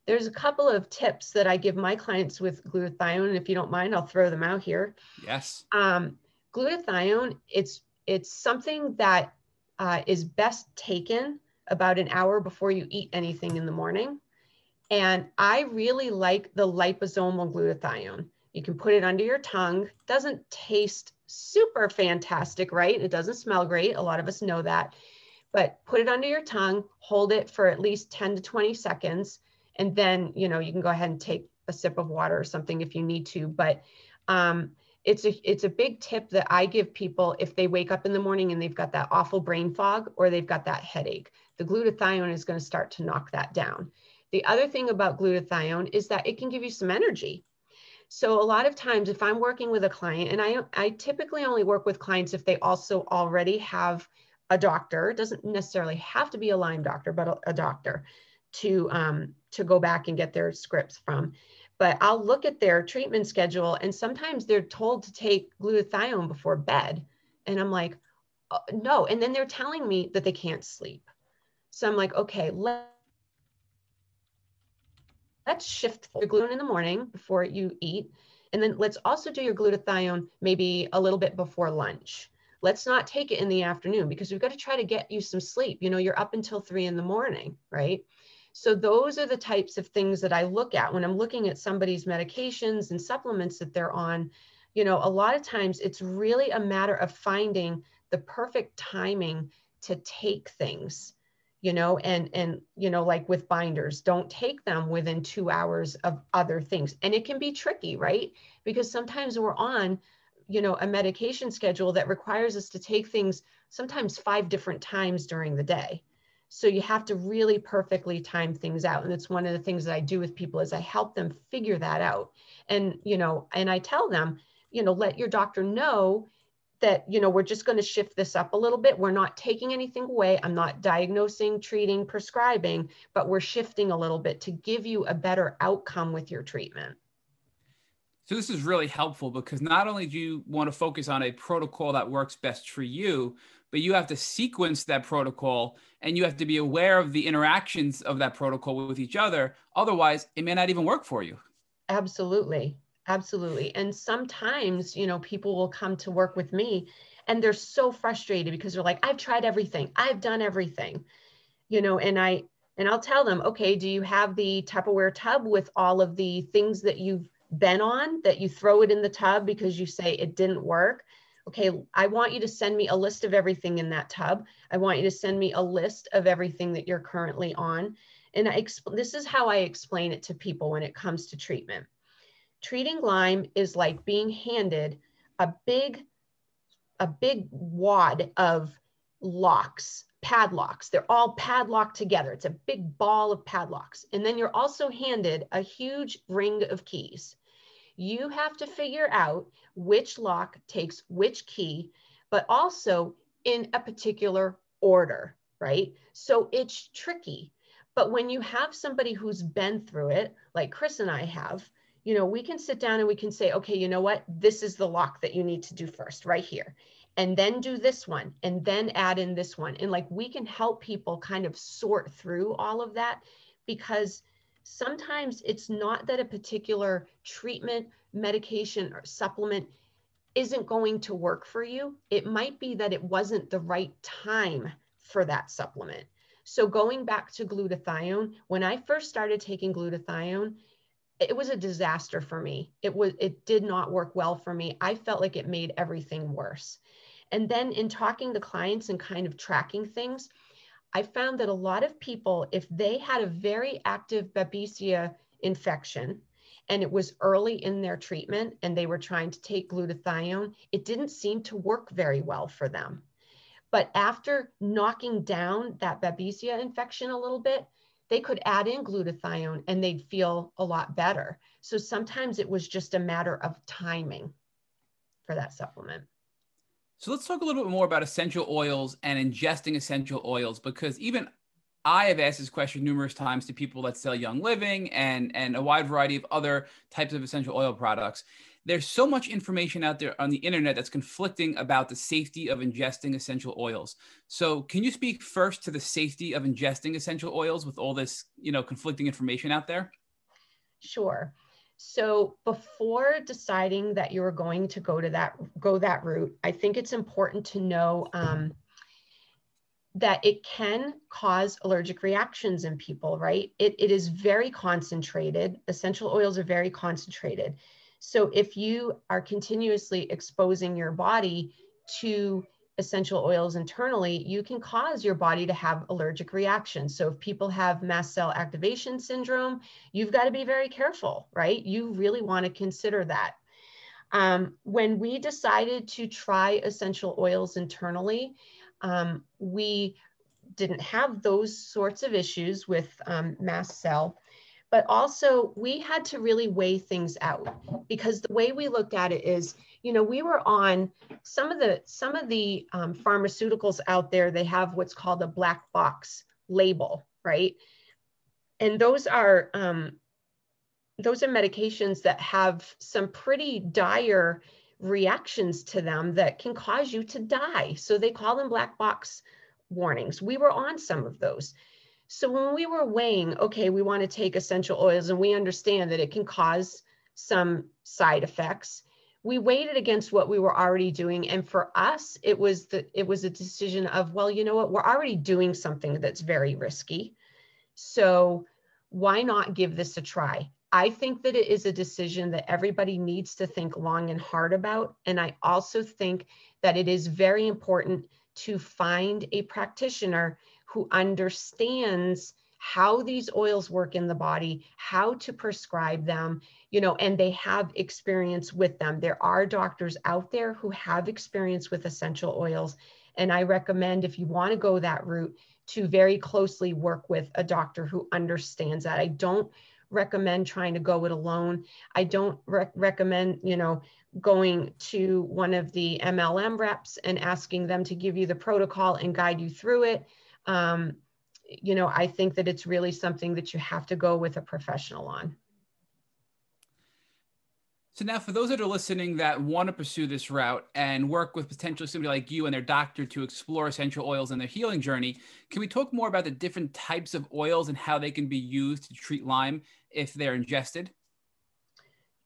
S4: There's a couple of tips that I give my clients with glutathione. And if you don't mind, I'll throw them out here.
S2: Yes.
S4: Glutathione, it's something that is best taken about an hour before you eat anything in the morning. And I really like the liposomal glutathione. You can put it under your tongue. Doesn't taste super fantastic, right? It doesn't smell great. A lot of us know that. But put it under your tongue, hold it for at least 10 to 20 seconds. And then, you know, you can go ahead and take a sip of water or something if you need to. But it's a big tip that I give people if they wake up in the morning and they've got that awful brain fog or they've got that headache. The glutathione is going to start to knock that down. The other thing about glutathione is that it can give you some energy. So a lot of times if I'm working with a client, and I typically only work with clients if they also already have a doctor, it doesn't necessarily have to be a Lyme doctor, but a doctor to go back and get their scripts from. But I'll look at their treatment schedule, and sometimes they're told to take glutathione before bed. And I'm like, oh, no. And then they're telling me that they can't sleep. So I'm like, okay, let's shift your glutathione in the morning before you eat. And then let's also do your glutathione maybe a little bit before lunch. Let's not take it in the afternoon because we've got to try to get you some sleep. You know, you're up until 3 a.m, right? So those are the types of things that I look at when I'm looking at somebody's medications and supplements that they're on. You know, a lot of times it's really a matter of finding the perfect timing to take things, you know, and, you know, like with binders, don't take them within 2 hours of other things. And it can be tricky, right? Because sometimes we're on, you know, a medication schedule that requires us to take things sometimes 5 different times during the day. So you have to really perfectly time things out. And it's one of the things that I do with people is I help them figure that out. And, you know, and I tell them, you know, let your doctor know that, you know, we're just going to shift this up a little bit. We're not taking anything away. I'm not diagnosing, treating, prescribing, but we're shifting a little bit to give you a better outcome with your treatment.
S2: So this is really helpful because not only do you want to focus on a protocol that works best for you, but you have to sequence that protocol and you have to be aware of the interactions of that protocol with each other. Otherwise, it may not even work for you.
S4: Absolutely. Absolutely. And sometimes, you know, people will come to work with me and they're so frustrated because they're like, I've tried everything. I've done everything, you know, and I'll tell them, okay, do you have the Tupperware tub with all of the things that you've been on that you throw it in the tub because you say it didn't work? Okay, I want you to send me a list of everything in that tub. I want you to send me a list of everything that you're currently on. And this is how I explain it to people when it comes to treatment. Treating Lyme is like being handed a big wad of locks, padlocks. They're all padlocked together. It's a big ball of padlocks. And then you're also handed a huge ring of keys. You have to figure out which lock takes which key, but also in a particular order, right? So it's tricky. But when you have somebody who's been through it, like Chris and I have, you know, we can sit down and we can say, okay, you know what? This is the lock that you need to do first, right here. And then do this one, and then add in this one. And like, we can help people kind of sort through all of that, because sometimes it's not that a particular treatment, medication, or supplement isn't going to work for you. It might be that it wasn't the right time for that supplement. So going back to glutathione, when I first started taking glutathione, it was a disaster for me. It did not work well for me. I felt like it made everything worse. And then in talking to clients and kind of tracking things, I found that a lot of people, if they had a very active Babesia infection and it was early in their treatment and they were trying to take glutathione, it didn't seem to work very well for them. But after knocking down that Babesia infection a little bit, they could add in glutathione and they'd feel a lot better. So sometimes it was just a matter of timing for that supplement.
S2: So let's talk a little bit more about essential oils and ingesting essential oils, because even I have asked this question numerous times to people that sell Young Living and a wide variety of other types of essential oil products. There's so much information out there on the internet that's conflicting about the safety of ingesting essential oils. So can you speak first to the safety of ingesting essential oils with all this, you know, conflicting information out there?
S4: Sure. So before deciding that you're going to go that route, I think it's important to know that it can cause allergic reactions in people, right? It is very concentrated. Essential oils are very concentrated. So if you are continuously exposing your body to essential oils internally, you can cause your body to have allergic reactions. So if people have mast cell activation syndrome, you've got to be very careful, right? You really want to consider that. When we decided to try essential oils internally, we didn't have those sorts of issues with mast cell, but also we had to really weigh things out, because the way we looked at it is, you know, we were on some of the pharmaceuticals out there. They have what's called a black box label, right? And those are medications that have some pretty dire reactions to them that can cause you to die. So they call them black box warnings. We were on some of those. So when we were weighing, okay, we want to take essential oils and we understand that it can cause some side effects, we weighed it against what we were already doing. And for us, it was a decision of, well, you know what, we're already doing something that's very risky. So why not give this a try? I think that it is a decision that everybody needs to think long and hard about. And I also think that it is very important to find a practitioner who understands how these oils work in the body, how to prescribe them, you know, and they have experience with them. There are doctors out there who have experience with essential oils. And I recommend, if you want to go that route, to very closely work with a doctor who understands that. I don't recommend trying to go it alone. I don't recommend, you know, going to one of the MLM reps and asking them to give you the protocol and guide you through it. You know, I think that it's really something that you have to go with a professional on.
S2: So now for those that are listening that want to pursue this route and work with potentially somebody like you and their doctor to explore essential oils in their healing journey, can we talk more about the different types of oils and how they can be used to treat Lyme if they're ingested?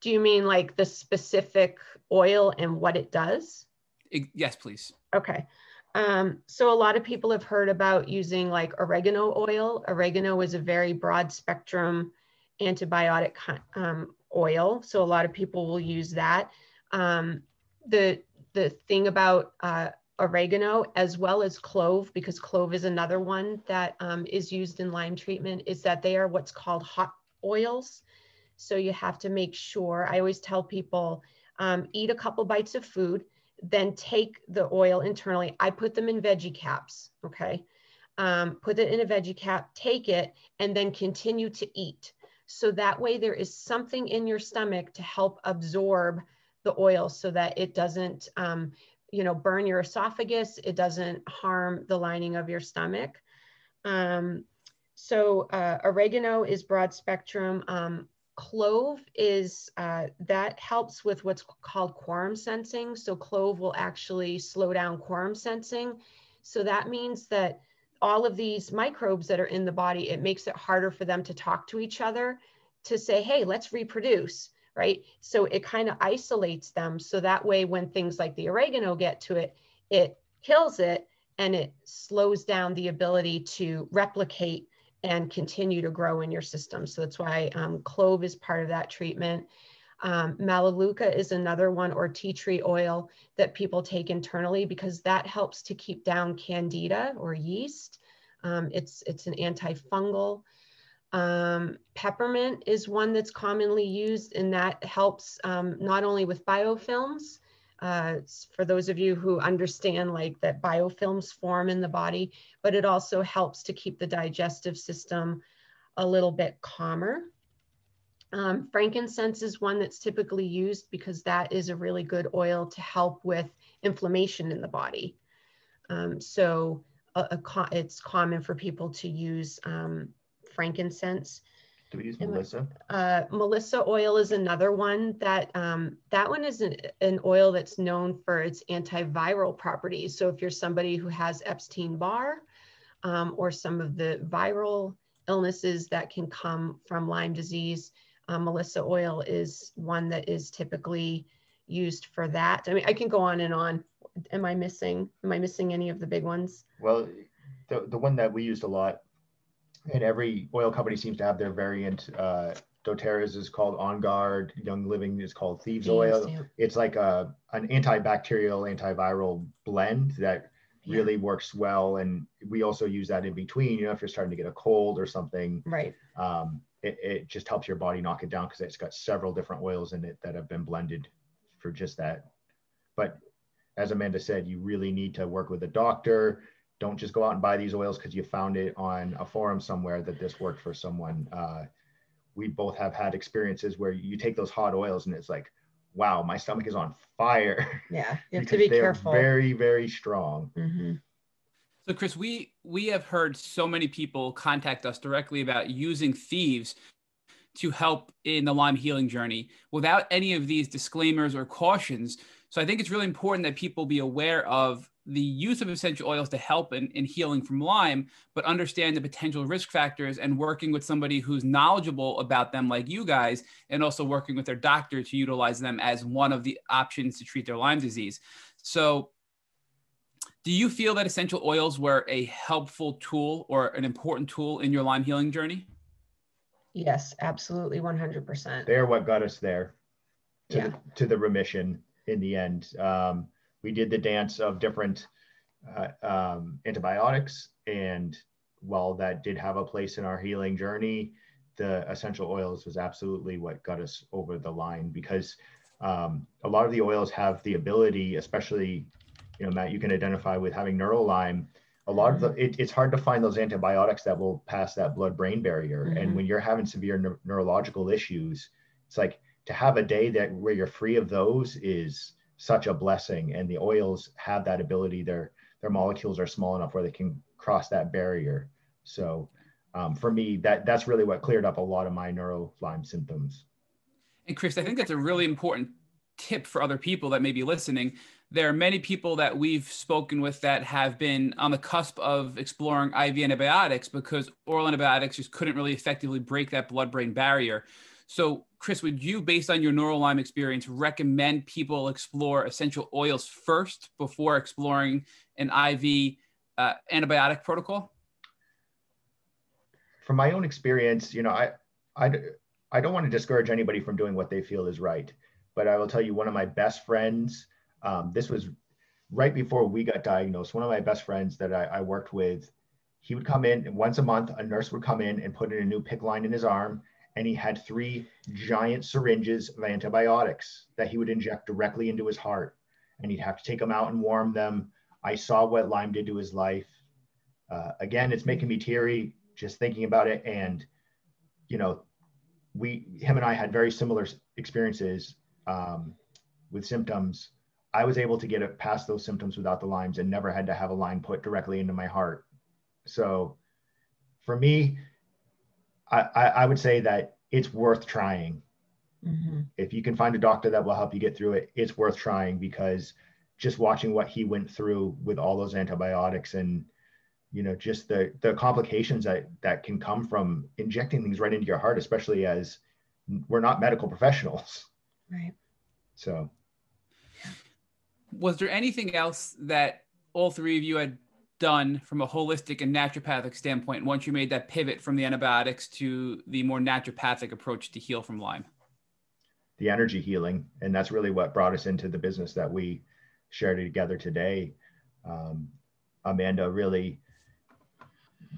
S4: Do you mean like the specific oil and what it does?
S2: Yes, please.
S4: Okay. So a lot of people have heard about using like oregano oil. Oregano is a very broad spectrum antibiotic oil. So a lot of people will use that. The thing about oregano, as well as clove, because clove is another one that is used in Lyme treatment, is that they are what's called hot oils. So you have to make sure, I always tell people, eat a couple bites of food, then take the oil internally. I put them in veggie caps, okay? Put it in a veggie cap, take it, and then continue to eat. So that way there is something in your stomach to help absorb the oil so that it doesn't, you know, burn your esophagus. It doesn't harm the lining of your stomach. So oregano is broad spectrum. Clove is, that helps with what's called quorum sensing. So clove will actually slow down quorum sensing. So that means that all of these microbes that are in the body, it makes it harder for them to talk to each other to say, hey, let's reproduce, right? So it kind of isolates them. So that way, when things like the oregano get to it, it kills it and it slows down the ability to replicate and continue to grow in your system. So that's why clove is part of that treatment. Melaleuca is another one, or tea tree oil, that people take internally because that helps to keep down candida or yeast. It's an antifungal. Peppermint is one that's commonly used, and that helps not only with biofilms. For those of you who understand like that biofilms form in the body, but it also helps to keep the digestive system a little bit calmer. Frankincense is one that's typically used because that is a really good oil to help with inflammation in the body. So it's common for people to use frankincense.
S3: Do we use Melissa?
S4: Melissa oil is another one that that one is an oil that's known for its antiviral properties. So if you're somebody who has Epstein-Barr or some of the viral illnesses that can come from Lyme disease, Melissa oil is one that is typically used for that. I mean, I can go on and on. Am I missing any of the big ones?
S3: Well, the one that we used a lot And every oil company seems to have their variant. doTERRA's is called On Guard. Young Living is called Thieves Oil.
S4: Yeah.
S3: It's like an antibacterial, antiviral blend that really works well. And we also use that in between, you know, if you're starting to get a cold or something,
S4: Right.
S3: It just helps your body knock it down because it's got several different oils in it that have been blended for just that. But as Amanda said, you really need to work with a doctor. Don't just go out and buy these oils because you found it on a forum somewhere that this worked for someone. We both have had experiences where you take those hot oils and it's like, wow, my stomach is on fire.
S4: Yeah, you have to be careful.
S3: Very, very strong.
S4: Mm-hmm.
S2: So Chris, we have heard so many people contact us directly about using Thieves to help in the Lyme healing journey without any of these disclaimers or cautions. So I think it's really important that people be aware of the use of essential oils to help in healing from Lyme, but understand the potential risk factors and working with somebody who's knowledgeable about them like you guys, and also working with their doctor to utilize them as one of the options to treat their Lyme disease. So do you feel that essential oils were a helpful tool or an important tool in your Lyme healing journey?
S4: Yes, absolutely, 100%.
S3: They're what got us there to the remission in the end. We did the dance of different antibiotics, and while that did have a place in our healing journey, the essential oils was absolutely what got us over the line, because a lot of the oils have the ability, especially, you know, Matt, you can identify with having neural Lyme. A lot of it's hard to find those antibiotics that will pass that blood-brain barrier. Mm-hmm. And when you're having severe neurological issues, it's like to have a day where you're free of those is such a blessing. And the oils have that ability. Their molecules are small enough where they can cross that barrier. So for me, that's really what cleared up a lot of my neuro Lyme symptoms.
S2: And Chris, I think that's a really important tip for other people that may be listening. There are many people that we've spoken with that have been on the cusp of exploring IV antibiotics because oral antibiotics just couldn't really effectively break that blood-brain barrier. So Chris, would you, based on your neural Lyme experience, recommend people explore essential oils first before exploring an IV antibiotic protocol?
S3: From my own experience, you know, I don't want to discourage anybody from doing what they feel is right. But I will tell you, one of my best friends, this was right before we got diagnosed. One of my best friends that I worked with, he would come in once a month. A nurse would come in and put in a new PICC line in his arm. And he had 3 giant syringes of antibiotics that he would inject directly into his heart. And he'd have to take them out and warm them. I saw what Lyme did to his life. Again, it's making me teary just thinking about it. And, you know, him and I had very similar experiences with symptoms. I was able to get it past those symptoms without the Lymes and never had to have a line put directly into my heart. So for me, I would say that it's worth trying. Mm-hmm. If you can find a doctor that will help you get through it, it's worth trying, because just watching what he went through with all those antibiotics and, you know, just the complications that can come from injecting things right into your heart, especially as we're not medical professionals.
S4: Right.
S3: So.
S2: Was there anything else that all 3 of you had done from a holistic and naturopathic standpoint once you made that pivot from the antibiotics to the more naturopathic approach to heal from Lyme?
S3: The energy healing. And that's really what brought us into the business that we shared together today. Amanda really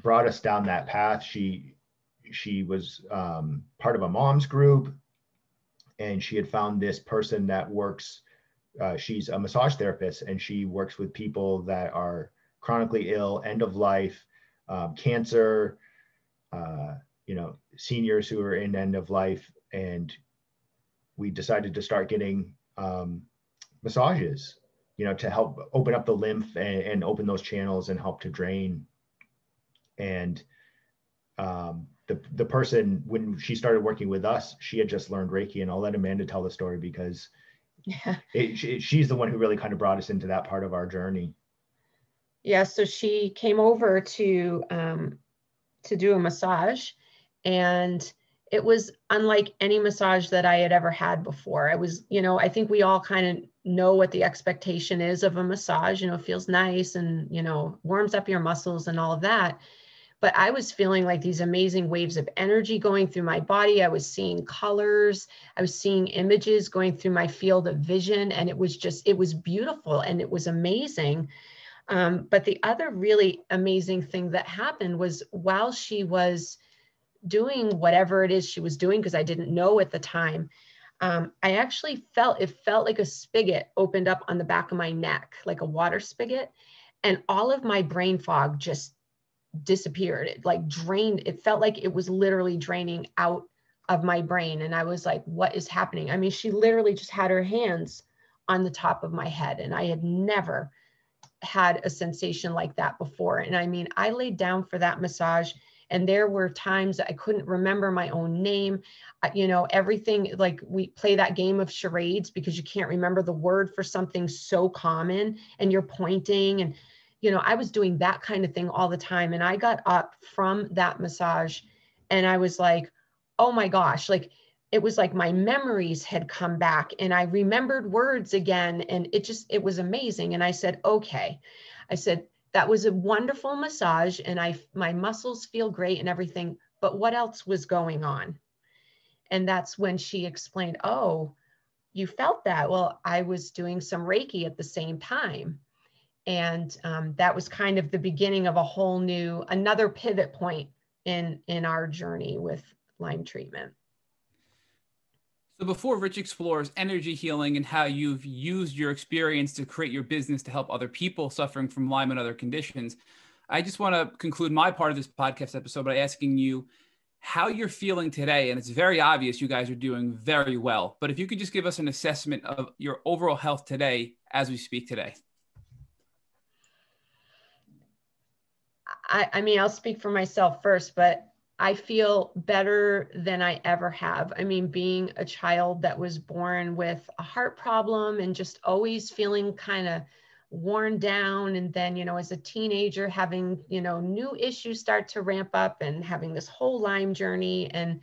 S3: brought us down that path. She was part of a mom's group, and she had found this person that works, she's a massage therapist, and she works with people that are chronically ill, end of life, cancer, you know, seniors who are in end of life. And we decided to start getting massages, you know, to help open up the lymph and open those channels and help to drain. And the person, when she started working with us, she had just learned Reiki, and I'll let Amanda tell the story, because she's the one who really kind of brought us into that part of our journey.
S4: Yeah, so she came over to do a massage, and it was unlike any massage that I had ever had before. I was, you know, I think we all kind of know what the expectation is of a massage. You know, it feels nice and, you know, warms up your muscles and all of that. but I was feeling like these amazing waves of energy going through my body. I was seeing colors. I was seeing images going through my field of vision. And it was beautiful and it was amazing. But the other really amazing thing that happened was while she was doing whatever it is she was doing, because I didn't know at the time, I actually felt like a spigot opened up on the back of my neck, like a water spigot. And all of my brain fog just disappeared. It like drained. It felt like it was literally draining out of my brain. And I was like, what is happening? I mean, she literally just had her hands on the top of my head. And I had never had a sensation like that before. And I mean, I laid down for that massage, and there were times that I couldn't remember my own name. Everything, like we play that game of charades because you can't remember the word for something so common and you're pointing. And, I was doing that kind of thing all the time. And I got up from that massage and I was like, oh my gosh, like it was like my memories had come back and I remembered words again. And it was amazing. And I said, okay, that was a wonderful massage and my muscles feel great and everything, but what else was going on? And that's when she explained, oh, you felt that. Well, I was doing some Reiki at the same time. And that was kind of the beginning of another pivot point in our journey with Lyme treatment.
S2: So before Rich explores energy healing and how you've used your experience to create your business to help other people suffering from Lyme and other conditions, I just want to conclude my part of this podcast episode by asking you how you're feeling today. And it's very obvious you guys are doing very well. But if you could just give us an assessment of your overall health today as we speak today.
S4: I mean, I'll speak for myself first, but I feel better than I ever have. I mean, being a child that was born with a heart problem and just always feeling kind of worn down. And then, as a teenager, having, new issues start to ramp up and having this whole Lyme journey. And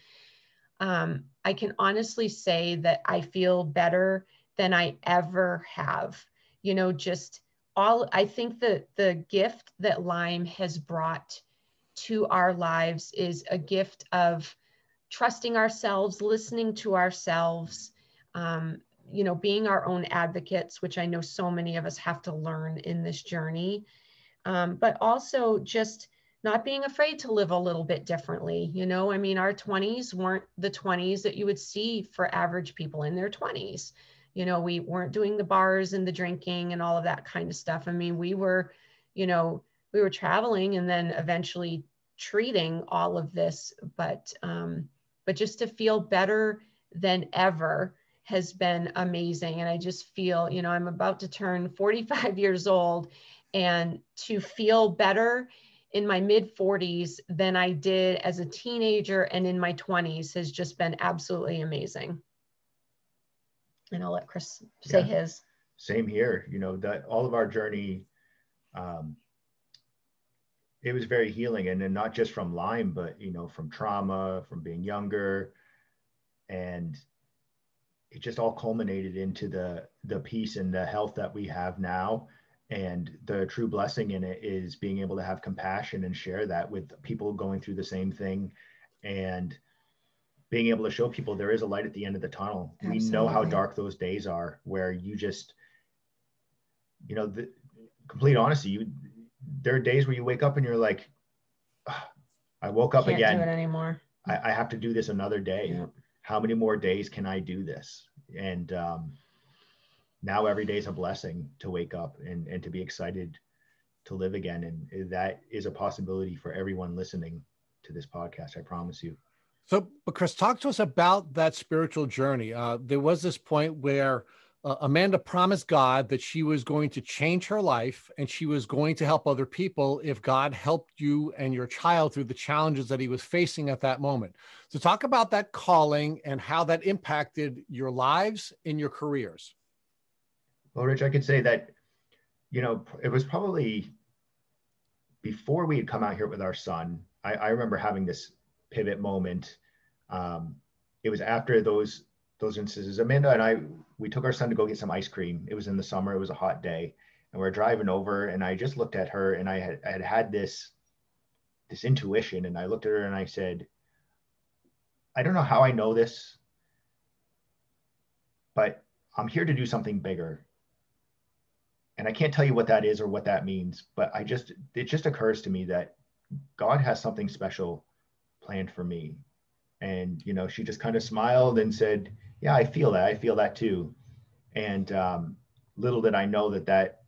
S4: I can honestly say that I feel better than I ever have, I think that the gift that Lyme has brought to our lives is a gift of trusting ourselves, listening to ourselves, being our own advocates, which I know so many of us have to learn in this journey, but also just not being afraid to live a little bit differently. I mean, our 20s weren't the 20s that you would see for average people in their 20s. We weren't doing the bars and the drinking and all of that kind of stuff. I mean, we were traveling and then eventually treating all of this, but just to feel better than ever has been amazing. And I just feel, I'm about to turn 45 years old, and to feel better in my mid 40s than I did as a teenager and in my 20s has just been absolutely amazing. And I'll let Chris say his.
S3: Same here. That all of our journey, it was very healing, and then not just from Lyme, but from trauma, from being younger, and it just all culminated into the peace and the health that we have now. And the true blessing in it is being able to have compassion and share that with people going through the same thing, and being able to show people there is a light at the end of the tunnel. Absolutely. We know how dark those days are, where you just, the complete honesty, there are days where you wake up and you're like, oh, I woke up again.
S4: Can't do it anymore.
S3: I have to do this another day.
S4: Yeah.
S3: How many more days can I do this? And now every day is a blessing to wake up and to be excited to live again. And that is a possibility for everyone listening to this podcast. I promise you.
S1: So, but Chris, talk to us about that spiritual journey. There was this point where Amanda promised God that she was going to change her life and she was going to help other people if God helped you and your child through the challenges that he was facing at that moment. So talk about that calling and how that impacted your lives and your careers.
S3: Well, Rich, I could say that, it was probably before we had come out here with our son. I remember having this pivot moment. It was after those instances. Amanda and I, we took our son to go get some ice cream. It was in the summer. It was a hot day, and we're driving over, and I just looked at her, and I had this this intuition. And I looked at her and I said, I don't know how I know this, but I'm here to do something bigger. And I can't tell you what that is or what that means, but it just occurs to me that God has something special planned for me. And, you know, she just kind of smiled and said, yeah, I feel that. I feel that too. And little did I know that that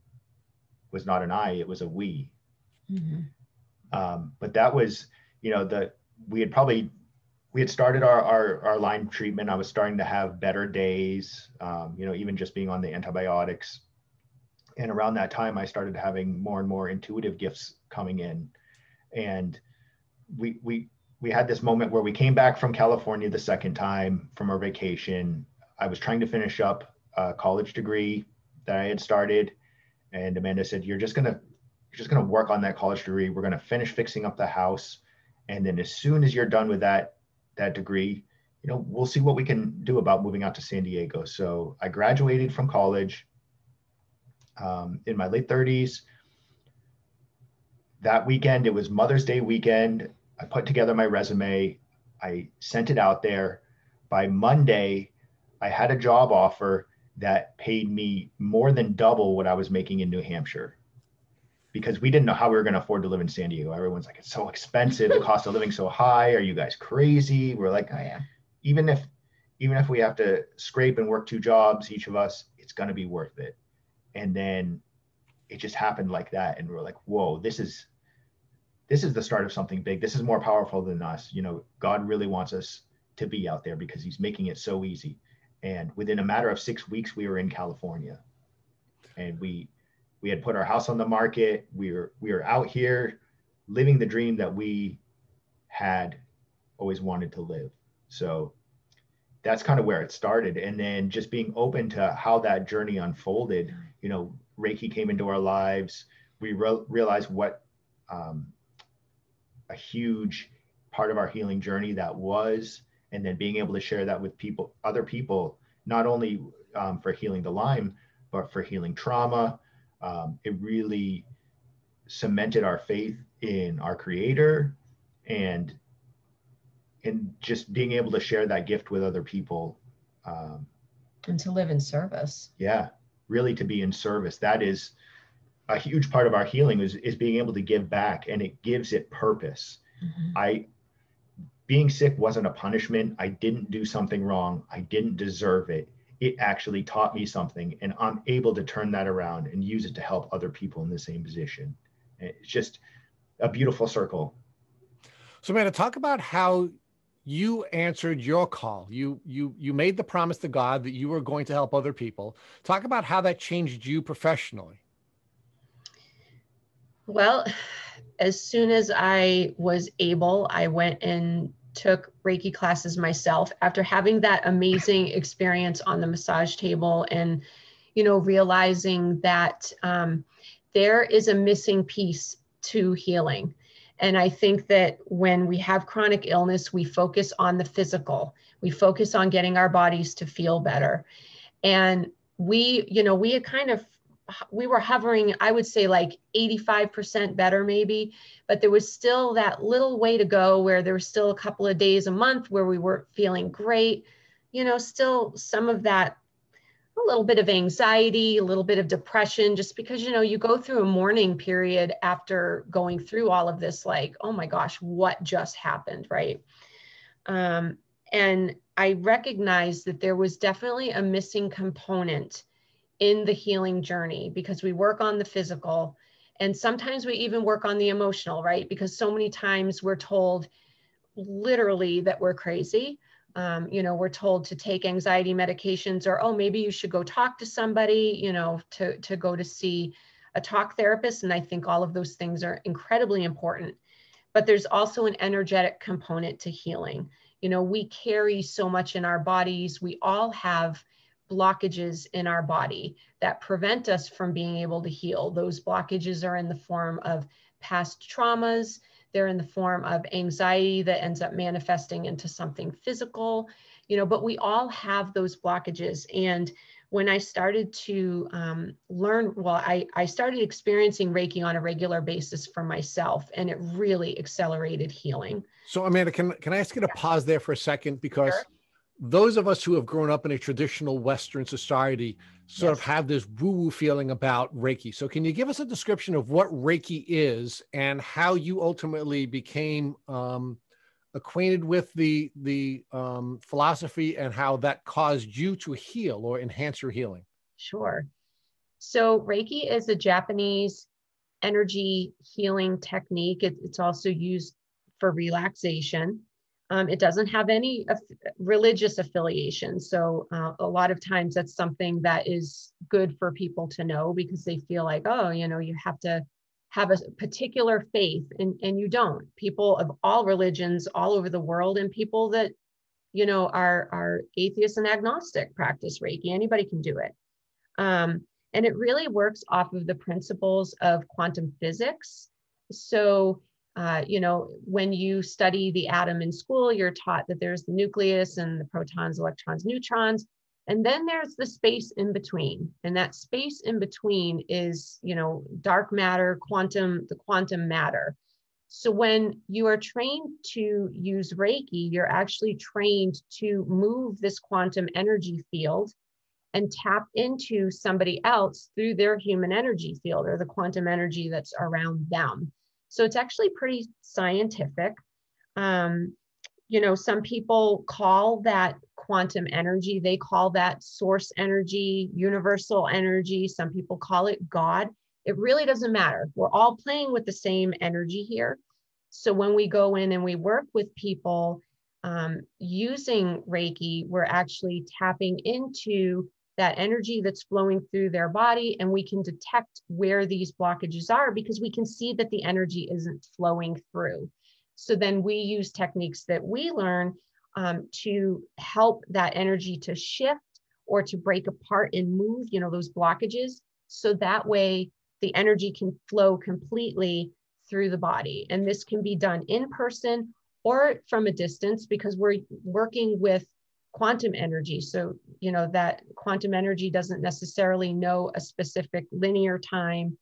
S3: was not an I, it was a we. But that was, you know, we had started our Lyme treatment. I was starting to have better days, you know, even just being on the antibiotics. And around that time, I started having more and more intuitive gifts coming in. And we had this moment where we came back from California the second time from our vacation. I was trying to finish up a college degree that I had started. And Amanda said, you're just gonna work on that college degree. We're gonna finish fixing up the house. And then as soon as you're done with that degree, you know, we'll see what we can do about moving out to San Diego. So I graduated from college in my late 30s. That weekend, it was Mother's Day weekend. I put together my resume. I sent it out there. By Monday, I had a job offer that paid me more than double what I was making in New Hampshire, because we didn't know how we were going to afford to live in San Diego. Everyone's like, it's so expensive. The cost of living so high. Are you guys crazy? We're like, oh, yeah. Even if we have to scrape and work 2 jobs, each of us, it's going to be worth it. And then it just happened like that. And we're like, whoa, this is the start of something big. This is more powerful than us. You know, God really wants us to be out there because he's making it so easy. And within a matter of 6 weeks, we were in California, and we had put our house on the market. We were out here living the dream that we had always wanted to live. So that's kind of where it started. And then just being open to how that journey unfolded. You know, Reiki came into our lives. We realized what a huge part of our healing journey that was, and then being able to share that with other people, not only for healing the Lyme, but for healing trauma. It really cemented our faith in our Creator, and just being able to share that gift with other people.
S4: And to live in service.
S3: Yeah, really to be in service. That is a huge part of our healing is being able to give back, and it gives it purpose. Being sick wasn't a punishment. I didn't do something wrong. I didn't deserve it. It actually taught me something, and I'm able to turn that around and use it to help other people in the same position. It's just a beautiful circle.
S1: So, Amanda, talk about how you answered your call. You made the promise to God that you were going to help other people. Talk about how that changed you professionally.
S4: Well, as soon as I was able, I went and took Reiki classes myself after having that amazing experience on the massage table, and, you know, realizing that there is a missing piece to healing. And I think that when we have chronic illness, we focus on the physical, we focus on getting our bodies to feel better. And we were hovering, I would say like 85% better maybe, but there was still that little way to go where there was still a couple of days a month where we weren't feeling great, you know, still some of that, a little bit of anxiety, a little bit of depression, just because, you know, you go through a mourning period after going through all of this, like, oh my gosh, what just happened, right? And I recognized that there was definitely a missing component in the healing journey, because we work on the physical and sometimes we even work on the emotional, right? Because so many times we're told literally that we're crazy. You know, we're told to take anxiety medications, or, oh, maybe you should go talk to somebody, you know, to go to see a talk therapist. And I think all of those things are incredibly important, but there's also an energetic component to healing. You know, we carry so much in our bodies. We all have blockages in our body that prevent us from being able to heal. Those blockages are in the form of past traumas. they're in the form of anxiety that ends up manifesting into something physical, but we all have those blockages. And when I started to learn, I started experiencing Reiki on a regular basis for myself, and it really accelerated healing.
S1: So Amanda, can I ask you to pause there for a second? Because
S4: Sure.
S1: those of us who have grown up in a traditional Western society sort of have this woo-woo feeling about Reiki. So can you give us a description of what Reiki is and how you ultimately became acquainted with the philosophy and how that caused you to heal or enhance your healing?
S4: Sure. So Reiki is a Japanese energy healing technique. It's also used for relaxation. It doesn't have any religious affiliation. So a lot of times that's something that is good for people to know, because they feel like, oh, you have to have a particular faith, and you don't. People of all religions all over the world, and people that, are atheists and agnostic, practice Reiki. Anybody can do it. And it really works off of the principles of quantum physics. So, when you study the atom in school, you're taught that there's the nucleus and the protons, electrons, neutrons, and then there's the space in between. And that space in between is, dark matter, the quantum matter. So when you are trained to use Reiki, you're actually trained to move this quantum energy field and tap into somebody else through their human energy field, or the quantum energy that's around them. So it's actually pretty scientific. Some people call that quantum energy, they call that source energy, universal energy. Some people call it God. It really doesn't matter. We're all playing with the same energy here. So when we go in and we work with people using Reiki, we're actually tapping into that energy that's flowing through their body, and we can detect where these blockages are, because we can see that the energy isn't flowing through. So then we use techniques that we learn to help that energy to shift or to break apart and move, those blockages. So that way the energy can flow completely through the body. And this can be done in person or from a distance, because we're working with quantum energy. So, that quantum energy doesn't necessarily know a specific linear time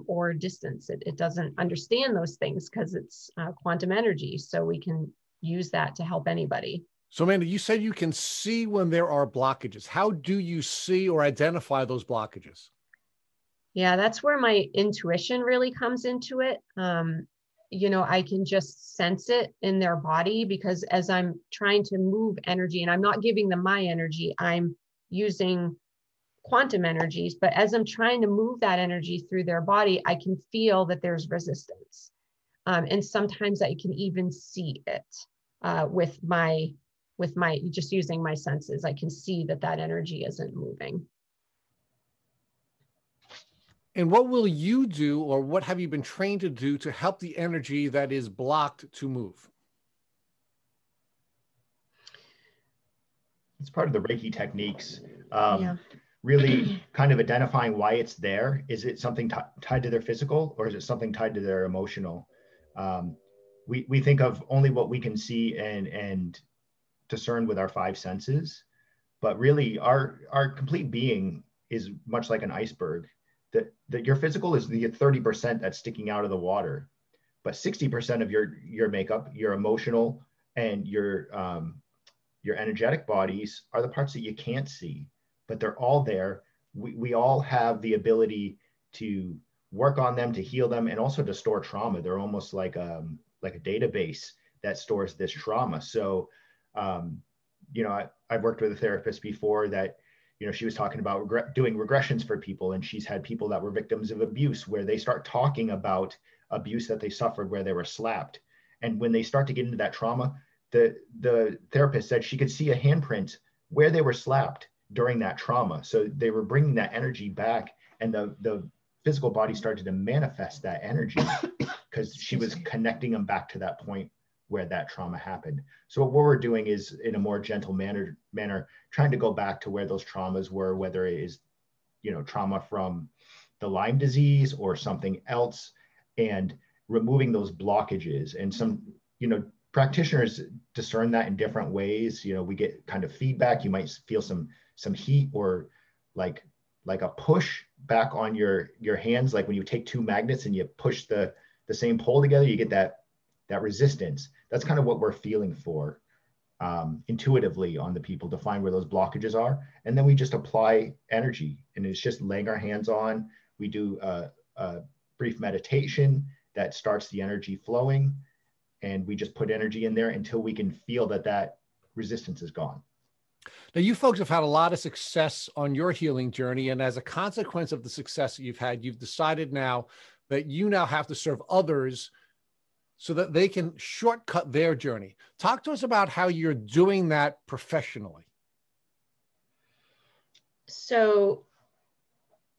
S4: or distance. It doesn't understand those things because it's quantum energy. So we can use that to help anybody.
S1: So Amanda, you said you can see when there are blockages. How do you see or identify those blockages?
S4: Yeah, that's where my intuition really comes into it. I can just sense it in their body, because as I'm trying to move energy, and I'm not giving them my energy, I'm using quantum energies, but as I'm trying to move that energy through their body, I can feel that there's resistance. And sometimes I can even see it with my just using my senses. I can see that energy isn't moving.
S1: And what will you do, or what have you been trained to do to help the energy that is blocked to move?
S3: It's part of the Reiki techniques.
S4: Yeah.
S3: Really kind of identifying why it's there. Is it something tied to their physical, or is it something tied to their emotional? We think of only what we can see and discern with our five senses, but really our complete being is much like an iceberg. That your physical is the 30% that's sticking out of the water, but 60% of your makeup, your emotional and your energetic bodies are the parts that you can't see, but they're all there. We all have the ability to work on them, to heal them, and also to store trauma. They're almost like a database that stores this trauma. So, I've worked with a therapist before that, she was talking about doing regressions for people, and she's had people that were victims of abuse, where they start talking about abuse that they suffered, where they were slapped. And when they start to get into that trauma, the therapist said she could see a handprint where they were slapped during that trauma. So they were bringing that energy back, and the physical body started to manifest that energy because she was connecting them back to that point where that trauma happened. So what we're doing is, in a more gentle manner, trying to go back to where those traumas were, whether it is, trauma from the Lyme disease or something else, and removing those blockages. And some, practitioners discern that in different ways. We get kind of feedback. You might feel some heat, or like a push back on your hands. Like when you take two magnets and you push the same pole together, you get that resistance. That's kind of what we're feeling for intuitively on the people, to find where those blockages are. And then we just apply energy, and it's just laying our hands on. We do a brief meditation that starts the energy flowing, and we just put energy in there until we can feel that resistance is gone.
S1: Now, you folks have had a lot of success on your healing journey. And as a consequence of the success that you've had, you've decided now that you now have to serve others so that they can shortcut their journey. Talk to us about how you're doing that professionally.
S4: So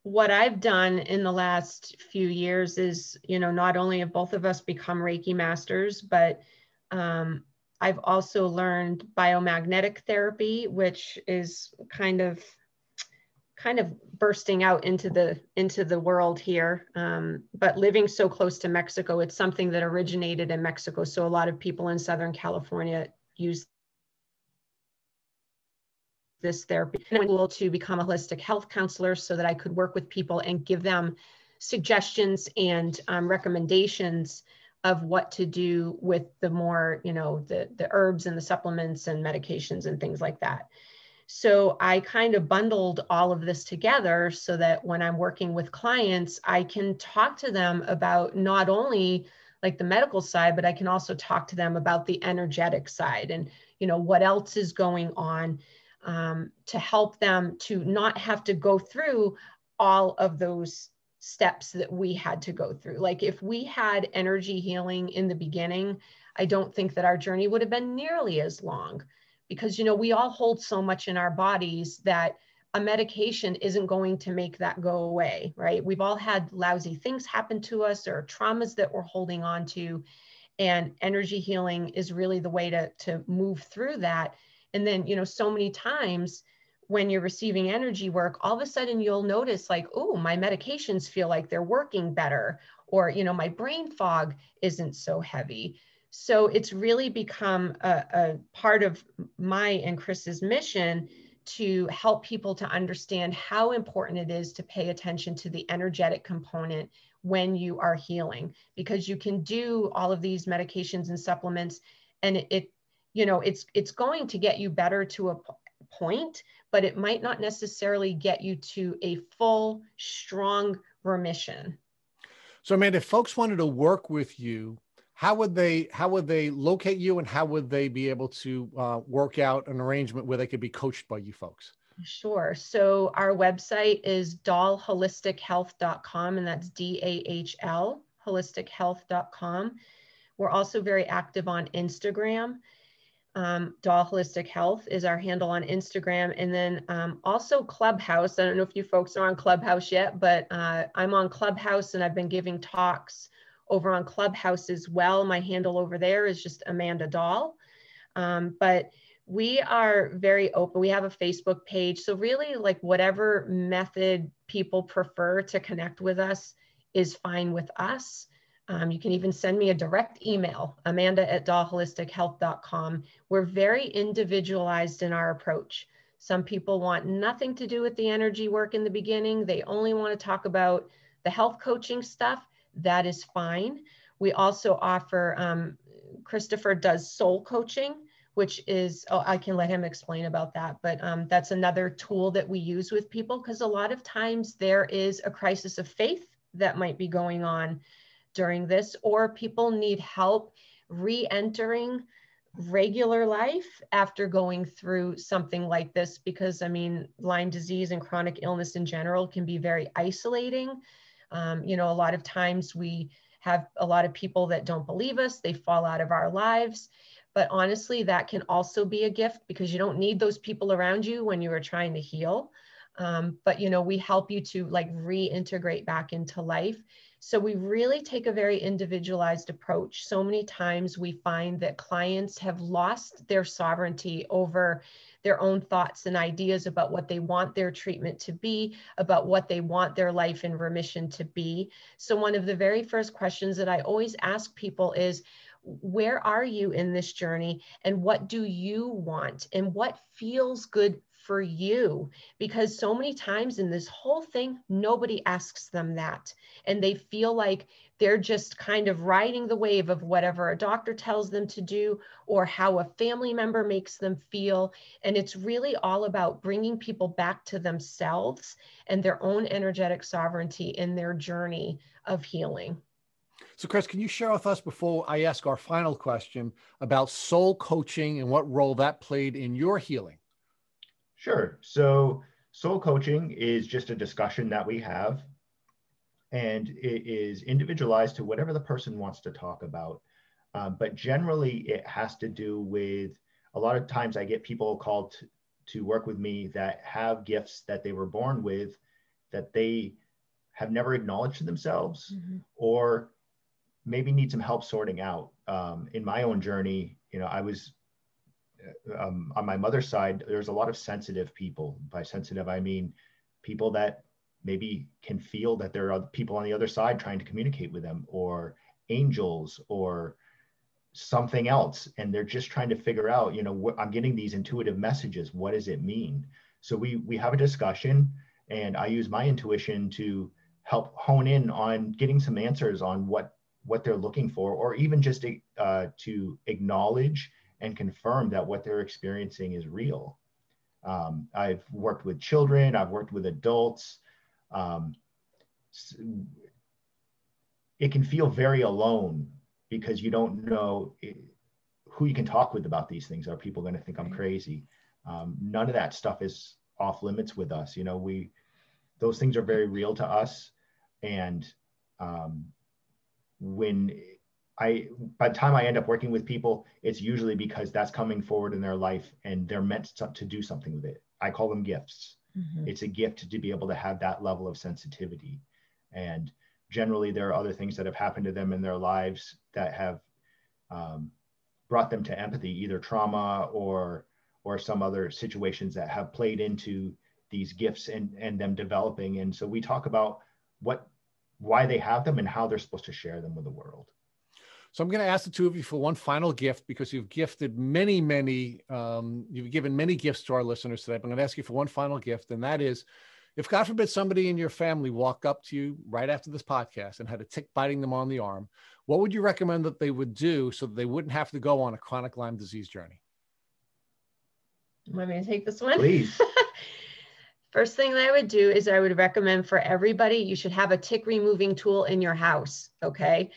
S4: what I've done in the last few years is, not only have both of us become Reiki masters, but I've also learned biomagnetic therapy, which is kind of bursting out into the world here. But living so close to Mexico, it's something that originated in Mexico. So a lot of people in Southern California use this therapy. And I went able to become a holistic health counselor so that I could work with people and give them suggestions and recommendations of what to do with the more, the herbs and the supplements and medications and things like that. So I kind of bundled all of this together so that when I'm working with clients, I can talk to them about not only like the medical side, but I can also talk to them about the energetic side and, what else is going on, to help them to not have to go through all of those steps that we had to go through. Like if we had energy healing in the beginning, I don't think that our journey would have been nearly as long, because, we all hold so much in our bodies that a medication isn't going to make that go away, right? We've all had lousy things happen to us or traumas that we're holding on to, and energy healing is really the way to move through that. And then, so many times when you're receiving energy work, all of a sudden you'll notice like, oh, my medications feel like they're working better, or, my brain fog isn't so heavy. So it's really become a part of my and Chris's mission to help people to understand how important it is to pay attention to the energetic component when you are healing, because you can do all of these medications and supplements and it's going to get you better to a point, but it might not necessarily get you to a full, strong remission.
S1: So, Amanda, if folks wanted to work with you, how would they locate you, and how would they be able to work out an arrangement where they could be coached by you folks?
S4: Sure. So our website is dahlholistichealth.com, and that's DAHL, holistichealth.com. We're also very active on Instagram. Dahl Holistic Health is our handle on Instagram. And then also Clubhouse. I don't know if you folks are on Clubhouse yet, but I'm on Clubhouse and I've been giving talks over on Clubhouse as well. My handle over there is just Amanda Dahl. But we are very open. We have a Facebook page. So really, like whatever method people prefer to connect with us is fine with us. You can even send me a direct email, amanda@dahlholistichealth.com. We're very individualized in our approach. Some people want nothing to do with the energy work in the beginning. They only want to talk about the health coaching stuff. That is fine. We also offer, Christopher does soul coaching, which is, I can let him explain about that, but that's another tool that we use with people, because a lot of times there is a crisis of faith that might be going on during this, or people need help re-entering regular life after going through something like this, because Lyme disease and chronic illness in general can be very isolating. A lot of times we have a lot of people that don't believe us, they fall out of our lives. But honestly, that can also be a gift, because you don't need those people around you when you are trying to heal. But we help you to like reintegrate back into life. So we really take a very individualized approach. So many times we find that clients have lost their sovereignty over their own thoughts and ideas about what they want their treatment to be, about what they want their life in remission to be. So one of the very first questions that I always ask people is, where are you in this journey, and what do you want, and what feels good for you? Because so many times in this whole thing, nobody asks them that, and they feel like they're just kind of riding the wave of whatever a doctor tells them to do or how a family member makes them feel. And it's really all about bringing people back to themselves and their own energetic sovereignty in their journey of healing.
S1: So, Chris, can you share with us, before I ask our final question, about soul coaching and what role that played in your healing?
S3: Sure. So soul coaching is just a discussion that we have, and it is individualized to whatever the person wants to talk about. But generally, it has to do with, a lot of times I get people called to work with me that have gifts that they were born with that they have never acknowledged to themselves, or maybe need some help sorting out. In my own journey, I was on my mother's side, there's a lot of sensitive people. By sensitive, I mean people that maybe can feel that there are people on the other side trying to communicate with them, or angels, or something else. And they're just trying to figure out, I'm getting these intuitive messages. What does it mean? So we have a discussion, and I use my intuition to help hone in on getting some answers on what they're looking for, or even just to acknowledge and confirm that what they're experiencing is real. I've worked with children, I've worked with adults. It can feel very alone because you don't know who you can talk with about these things. Are people going to think I'm crazy? None of that stuff is off limits with us. Those things are very real to us. And by the time I end up working with people, it's usually because that's coming forward in their life and they're meant to do something with it. I call them gifts. It's a gift to be able to have that level of sensitivity. And generally there are other things that have happened to them in their lives that have brought them to empathy, either trauma or some other situations that have played into these gifts and them developing. And so we talk about why they have them and how they're supposed to share them with the world.
S1: So I'm going to ask the two of you for one final gift, because you've gifted many, you've given many gifts to our listeners today. But I'm going to ask you for one final gift. And that is, if God forbid somebody in your family walked up to you right after this podcast and had a tick biting them on the arm, what would you recommend that they would do so that they wouldn't have to go on a chronic Lyme disease journey?
S4: Want me to take this one?
S3: Please.
S4: First thing that I would do is I would recommend for everybody, you should have a tick removing tool in your house. Okay.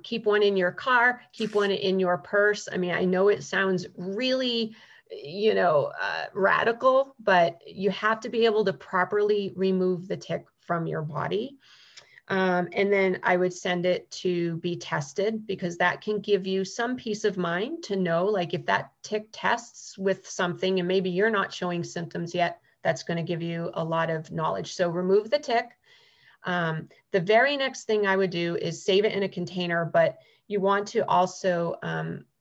S4: Keep one in your car, keep one in your purse. I mean, I know it sounds really, radical, but you have to be able to properly remove the tick from your body. And then I would send it to be tested, because that can give you some peace of mind to know, like, if that tick tests with something and maybe you're not showing symptoms yet, that's going to give you a lot of knowledge. So remove the tick. The very next thing I would do is save it in a container, but you want to also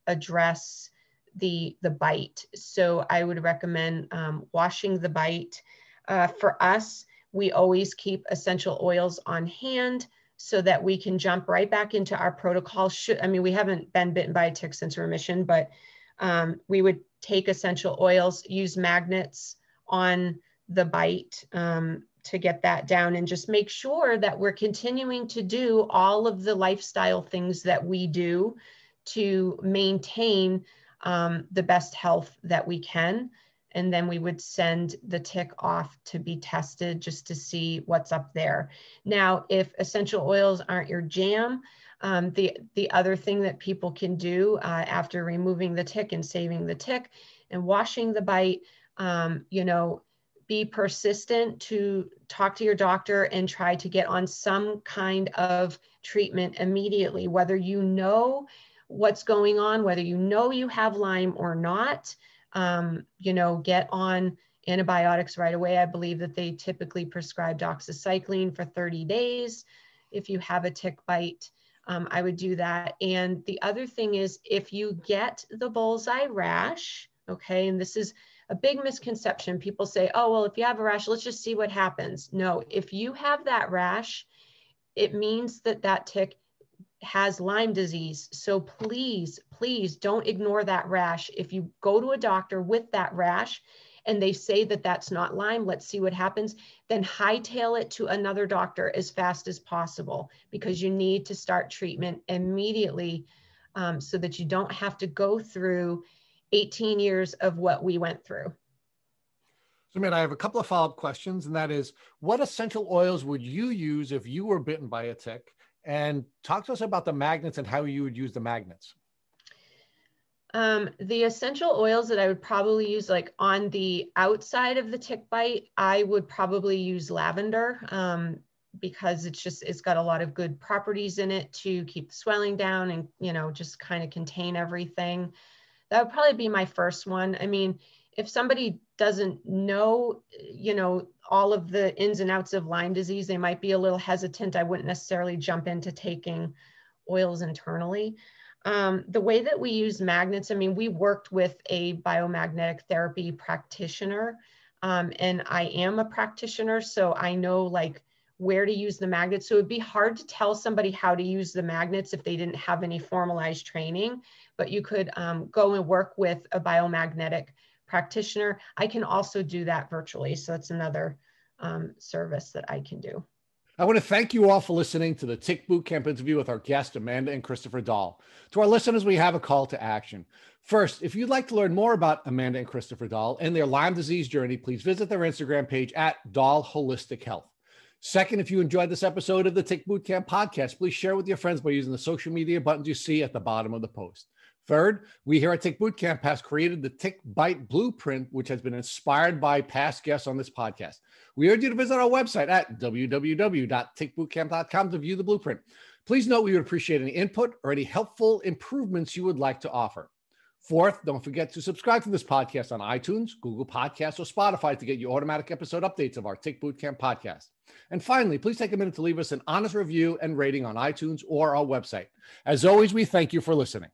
S4: address the bite. So I would recommend washing the bite. For us, we always keep essential oils on hand so that we can jump right back into our protocol. We haven't been bitten by a tick since remission, but we would take essential oils, use magnets on the bite to get that down, and just make sure that we're continuing to do all of the lifestyle things that we do to maintain the best health that we can. And then we would send the tick off to be tested just to see what's up there. Now, if essential oils aren't your jam, the other thing that people can do after removing the tick and saving the tick and washing the bite, be persistent to talk to your doctor and try to get on some kind of treatment immediately, whether you know what's going on, whether you know you have Lyme or not. Get on antibiotics right away. I believe that they typically prescribe doxycycline for 30 days. if you have a tick bite, I would do that. And the other thing is, if you get the bullseye rash, okay, and this is a big misconception. People say, oh, well, if you have a rash, let's just see what happens. No, if you have that rash, it means that that tick has Lyme disease. So please, please don't ignore that rash. If you go to a doctor with that rash and they say that that's not Lyme, let's see what happens, then hightail it to another doctor as fast as possible, because you need to start treatment immediately, so that you don't have to go through 18 years of what we went through.
S1: So, man, I have a couple of follow-up questions, and that is, what essential oils would you use if you were bitten by a tick? And talk to us about the magnets and how you would use the magnets.
S4: The essential oils that I would probably use, like on the outside of the tick bite, I would probably use lavender, because it's got a lot of good properties in it to keep the swelling down and, you know, just kind of contain everything. That would probably be my first one. I mean, if somebody doesn't know, you know, all of the ins and outs of Lyme disease, they might be a little hesitant. I wouldn't necessarily jump into taking oils internally. The way that we use magnets, I mean, we worked with a biomagnetic therapy practitioner, and I am a practitioner, so I know like where to use the magnets. So it'd be hard to tell somebody how to use the magnets if they didn't have any formalized training, but you could go and work with a biomagnetic practitioner. I can also do that virtually. So it's another service that I can do.
S1: I want to thank you all for listening to the Tick Bootcamp interview with our guests, Amanda and Christopher Dahl. To our listeners, we have a call to action. First, if you'd like to learn more about Amanda and Christopher Dahl and their Lyme disease journey, please visit their Instagram page at Dahl Holistic Health. Second, if you enjoyed this episode of the Tick Bootcamp podcast, please share with your friends by using the social media buttons you see at the bottom of the post. Third, we here at Tick Bootcamp has created the Tick Bite Blueprint, which has been inspired by past guests on this podcast. We urge you to visit our website at www.tickbootcamp.com to view the blueprint. Please note we would appreciate any input or any helpful improvements you would like to offer. Fourth, don't forget to subscribe to this podcast on iTunes, Google Podcasts, or Spotify to get your automatic episode updates of our Tick Bootcamp podcast. And finally, please take a minute to leave us an honest review and rating on iTunes or our website. As always, we thank you for listening.